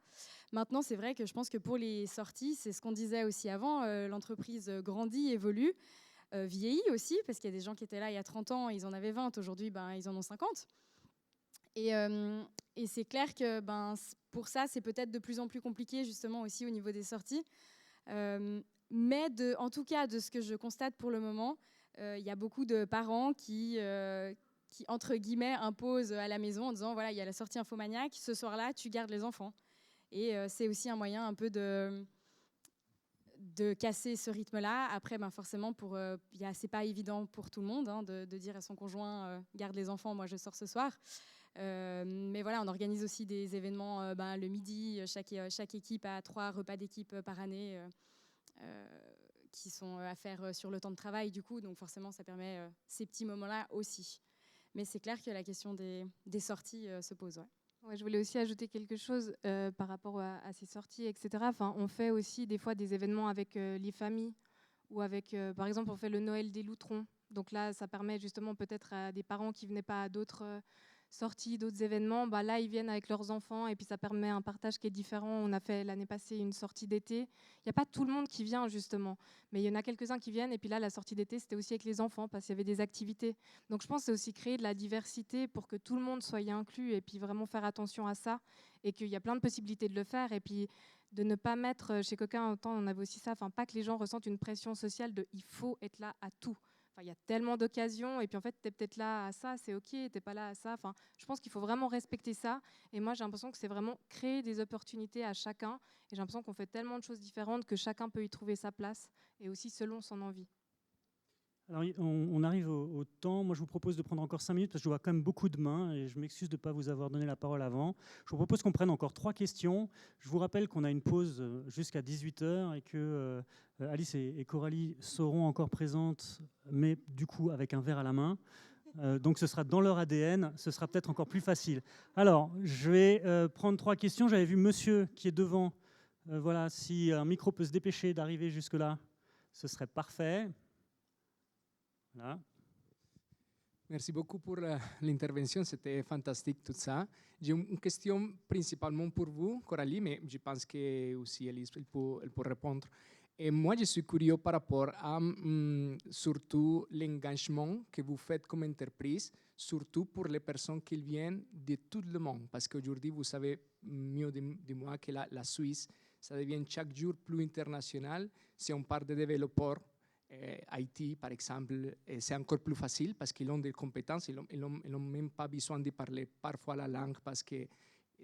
Maintenant, c'est vrai que je pense que pour les sorties, c'est ce qu'on disait aussi avant, l'entreprise grandit, évolue, vieillit aussi, parce qu'il y a des gens qui étaient là il y a 30 ans, ils en avaient 20, aujourd'hui, ils en ont 50. Et c'est clair que pour ça, c'est peut-être de plus en plus compliqué, justement, aussi au niveau des sorties. Mais en tout cas, de ce que je constate pour le moment, il y a beaucoup de parents qui, entre guillemets, imposent à la maison en disant, voilà, il y a la sortie Infomaniac, ce soir-là, tu gardes les enfants. Et c'est aussi un moyen un peu de casser ce rythme-là. Après, forcément, c'est pas évident pour tout le monde de dire à son conjoint, garde les enfants, moi je sors ce soir. Mais voilà, on organise aussi des événements le midi. Chaque équipe a 3 repas d'équipe par année qui sont à faire sur le temps de travail, du coup. Donc forcément, ça permet ces petits moments-là aussi. Mais c'est clair que la question des sorties se pose. Ouais, je voulais aussi ajouter quelque chose par rapport à ces sorties, etc. On fait aussi des fois des événements avec les familles ou avec, par exemple, on fait le Noël des loutrons. Donc là, ça permet justement peut-être à des parents qui ne venaient pas à d'autres sorties, d'autres événements, là, ils viennent avec leurs enfants et puis ça permet un partage qui est différent. On a fait l'année passée une sortie d'été. Il n'y a pas tout le monde qui vient, justement, mais il y en a quelques-uns qui viennent. Et puis là, la sortie d'été, c'était aussi avec les enfants parce qu'il y avait des activités. Donc, je pense que c'est aussi créer de la diversité pour que tout le monde soit inclus et puis vraiment faire attention à ça et qu'il y a plein de possibilités de le faire. Et puis, de ne pas mettre, chez Coca, autant on avait aussi ça, pas que les gens ressentent une pression sociale de « il faut être là à tout ». Il y a tellement d'occasions et puis en fait, tu es peut-être là à ça, c'est OK, tu n'es pas là à ça. Je pense qu'il faut vraiment respecter ça. Et moi, j'ai l'impression que c'est vraiment créer des opportunités à chacun. Et j'ai l'impression qu'on fait tellement de choses différentes que chacun peut y trouver sa place et aussi selon son envie. Alors, on arrive au temps. Moi, je vous propose de prendre encore 5 minutes parce que je vois quand même beaucoup de mains et je m'excuse de ne pas vous avoir donné la parole avant. Je vous propose qu'on prenne encore 3 questions. Je vous rappelle qu'on a une pause jusqu'à 18h et que Alice et Coralie seront encore présentes, mais du coup avec un verre à la main. Donc, ce sera dans leur ADN. Ce sera peut-être encore plus facile. Alors, je vais prendre 3 questions. J'avais vu monsieur qui est devant. Voilà, si un micro peut se dépêcher d'arriver jusque-là, ce serait parfait. Là. Merci beaucoup pour l'intervention, c'était fantastique tout ça. J'ai une question principalement pour vous, Coralie, mais je pense que aussi Alice elle peut répondre. Et moi, je suis curieux par rapport à surtout l'engagement que vous faites comme entreprise, surtout pour les personnes qui viennent de tout le monde. Parce qu'aujourd'hui, vous savez mieux de moi que la Suisse, ça devient chaque jour plus international. Si on parle de développeurs, Haïti, par exemple, c'est encore plus facile parce qu'ils ont des compétences, ils n'ont même pas besoin de parler parfois la langue parce que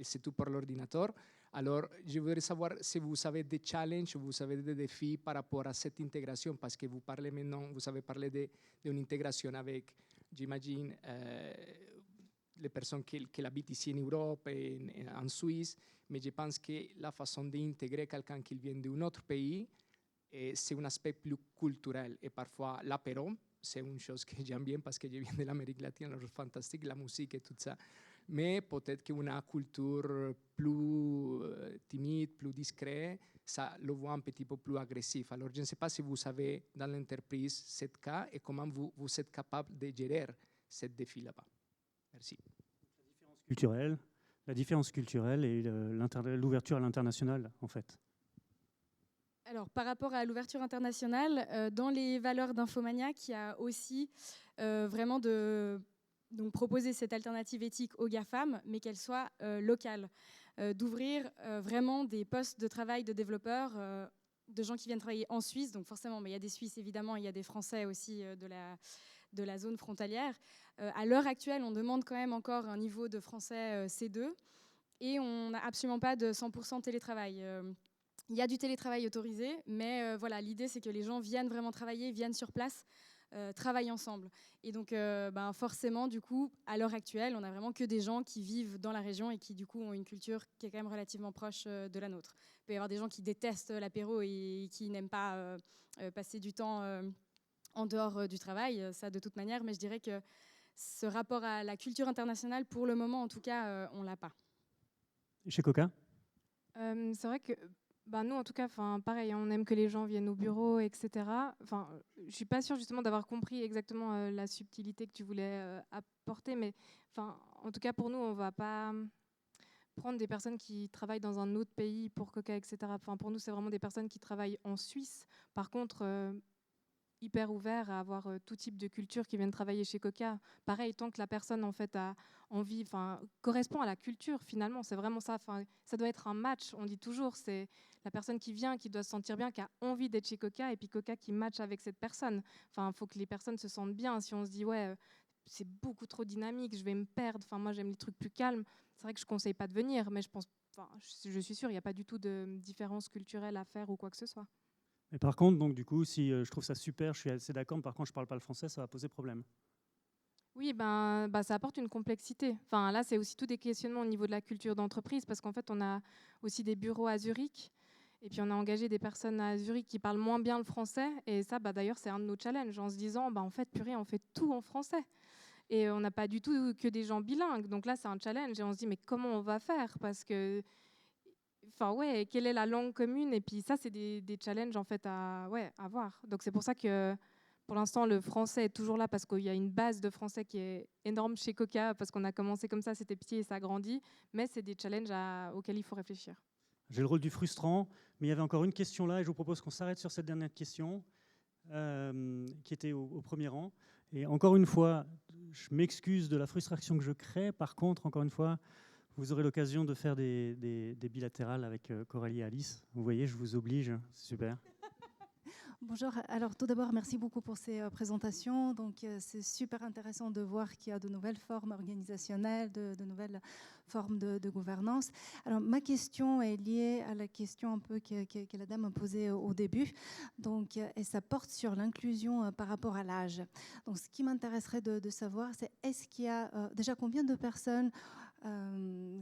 c'est tout par l'ordinateur. Alors, je voudrais savoir si vous avez des challenges, vous avez des défis par rapport à cette intégration, parce que vous parlez maintenant, vous avez parlé d'une intégration avec, j'imagine, les personnes qui habitent ici en Europe et en Suisse, mais je pense que la façon d'intégrer quelqu'un qui vient d'un autre pays, c'est un aspect plus culturel. Et parfois, l'apéro, c'est une chose que j'aime bien parce que je viens de l'Amérique latine, alors c'est fantastique, la musique et tout ça. Mais peut-être qu'une culture plus timide, plus discrète, ça le voit un petit peu plus agressif. Alors, je ne sais pas si vous savez dans l'entreprise ce cas et comment vous êtes capable de gérer ce défi là-bas. Merci. La différence culturelle et l'ouverture à l'international, en fait. Alors, par rapport à l'ouverture internationale, dans les valeurs d'Infomaniac, il y a aussi vraiment donc proposer cette alternative éthique aux GAFAM, mais qu'elle soit locale. D'ouvrir vraiment des postes de travail de développeurs, de gens qui viennent travailler en Suisse, donc forcément, mais il y a des Suisses évidemment, il y a des Français aussi de la zone frontalière. À l'heure actuelle, on demande quand même encore un niveau de français C2 et on n'a absolument pas de 100% télétravail. Il y a du télétravail autorisé, mais voilà, l'idée c'est que les gens viennent vraiment travailler, viennent sur place, travaillent ensemble. Et donc forcément, du coup, à l'heure actuelle, on n'a vraiment que des gens qui vivent dans la région et qui du coup ont une culture qui est quand même relativement proche de la nôtre. Il peut y avoir des gens qui détestent l'apéro et qui n'aiment pas passer du temps en dehors du travail, ça de toute manière, mais je dirais que ce rapport à la culture internationale, pour le moment en tout cas, on ne l'a pas. Chez Coca ? C'est vrai que nous, en tout cas, pareil, on aime que les gens viennent au bureau, etc. Je suis pas sûre justement d'avoir compris exactement la subtilité que tu voulais apporter, mais en tout cas pour nous, on va pas prendre des personnes qui travaillent dans un autre pays pour Coca, etc. Pour nous, c'est vraiment des personnes qui travaillent en Suisse. Par contre, hyper ouvert à avoir tout type de culture qui viennent travailler chez Coca. Pareil, tant que la personne en fait a envie, correspond à la culture finalement, c'est vraiment ça. Ça doit être un match. On dit toujours, c'est la personne qui vient, qui doit se sentir bien, qui a envie d'être chez Coca, et puis Coca qui match avec cette personne. Faut que les personnes se sentent bien. Si on se dit ouais, c'est beaucoup trop dynamique, je vais me perdre. Moi, j'aime les trucs plus calmes. C'est vrai que je conseille pas de venir, mais je suis sûre, il n'y a pas du tout de différence culturelle à faire ou quoi que ce soit. Mais par contre, donc, du coup, si je trouve ça super, je suis assez d'accord, mais par contre, je ne parle pas le français, ça va poser problème. Oui, ça apporte une complexité. Là, c'est aussi tout des questionnements au niveau de la culture d'entreprise, parce qu'en fait, on a aussi des bureaux à Zurich, et puis on a engagé des personnes à Zurich qui parlent moins bien le français, et ça, d'ailleurs, c'est un de nos challenges, en se disant, en fait, purée, on fait tout en français. Et on n'a pas du tout que des gens bilingues. Donc là, c'est un challenge, et on se dit, mais comment on va faire ? Parce que quelle est la langue commune ? Et puis ça, c'est des challenges en fait à voir. Donc c'est pour ça que pour l'instant, le français est toujours là parce qu'il y a une base de français qui est énorme chez Coca, parce qu'on a commencé comme ça, c'était petit et ça a grandi. Mais c'est des challenges auxquels il faut réfléchir. J'ai le rôle du frustrant, mais il y avait encore une question là, et je vous propose qu'on s'arrête sur cette dernière question, qui était au premier rang. Et encore une fois, je m'excuse de la frustration que je crée. Par contre, encore une fois, vous aurez l'occasion de faire des bilatérales avec Coralie et Alice. Vous voyez, je vous oblige, c'est super. Bonjour. Alors tout d'abord, merci beaucoup pour ces présentations. Donc c'est super intéressant de voir qu'il y a de nouvelles formes organisationnelles, de nouvelles formes de gouvernance. Alors ma question est liée à la question un peu que la dame a posée au début. Donc et ça porte sur l'inclusion par rapport à l'âge. Donc ce qui m'intéresserait de savoir, c'est est-ce qu'il y a déjà combien de personnes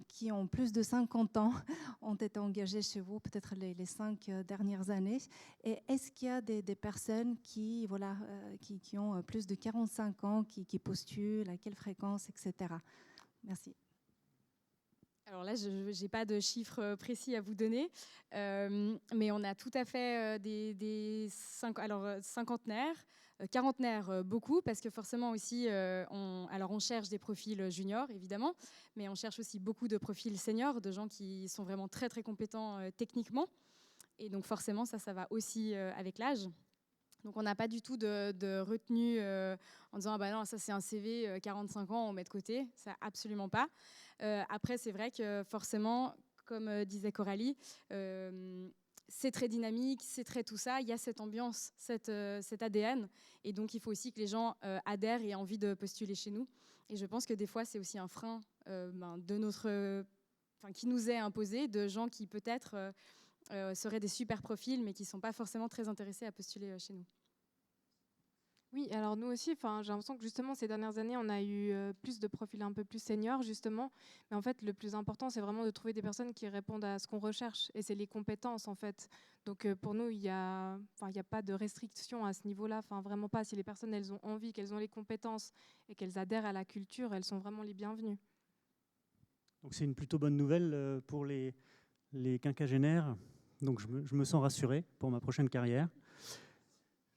qui ont plus de 50 ans ont été engagés chez vous, peut-être les 5 dernières années. Et est-ce qu'il y a des personnes qui ont plus de 45 ans, qui postulent, à quelle fréquence, etc. Merci. Alors là, je n'ai pas de chiffres précis à vous donner, mais on a tout à fait des cinquantenaires, quarantenaires, beaucoup, parce que forcément aussi, on cherche des profils juniors, évidemment, mais on cherche aussi beaucoup de profils seniors, de gens qui sont vraiment très, très compétents techniquement. Et donc forcément, ça va aussi avec l'âge. Donc on n'a pas du tout de retenue en disant « ah bah non, ça c'est un CV, 45 ans, on met de côté ». Ça, absolument pas. Après, c'est vrai que forcément, comme disait Coralie, c'est très dynamique, c'est très tout ça. Il y a cette ambiance, cet ADN. Et donc, il faut aussi que les gens adhèrent et aient envie de postuler chez nous. Et je pense que des fois, c'est aussi un frein qui nous est imposé, de gens qui peut-être seraient des super profils, mais qui ne sont pas forcément très intéressés à postuler chez nous. Oui, alors nous aussi, j'ai l'impression que justement ces dernières années, on a eu plus de profils un peu plus seniors justement. Mais en fait, le plus important, c'est vraiment de trouver des personnes qui répondent à ce qu'on recherche. Et c'est les compétences en fait. Donc pour nous, il n'y a pas de restriction à ce niveau-là. Vraiment pas. Si les personnes, elles ont envie, qu'elles ont les compétences et qu'elles adhèrent à la culture, elles sont vraiment les bienvenues. Donc c'est une plutôt bonne nouvelle pour les quinquagénaires. Donc je me sens rassuré pour ma prochaine carrière.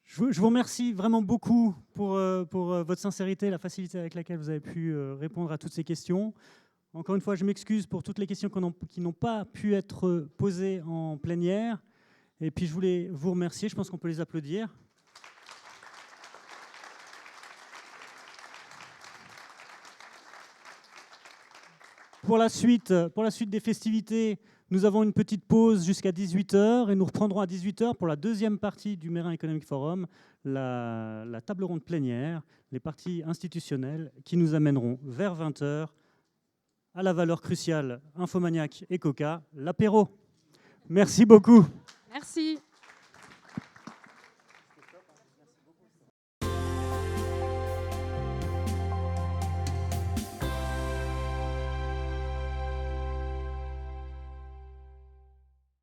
Je vous remercie vraiment beaucoup pour votre sincérité, la facilité avec laquelle vous avez pu répondre à toutes ces questions. Encore une fois, je m'excuse pour toutes les questions qui n'ont pas pu être posées en plénière. Et puis je voulais vous remercier, je pense qu'on peut les applaudir. Pour la suite des festivités, nous avons une petite pause jusqu'à 18h et nous reprendrons à 18h pour la deuxième partie du Meyrin Economic Forum, la table ronde plénière, les parties institutionnelles qui nous amèneront vers 20h à la valeur cruciale Infomaniac et Coca, l'apéro. Merci beaucoup. Merci.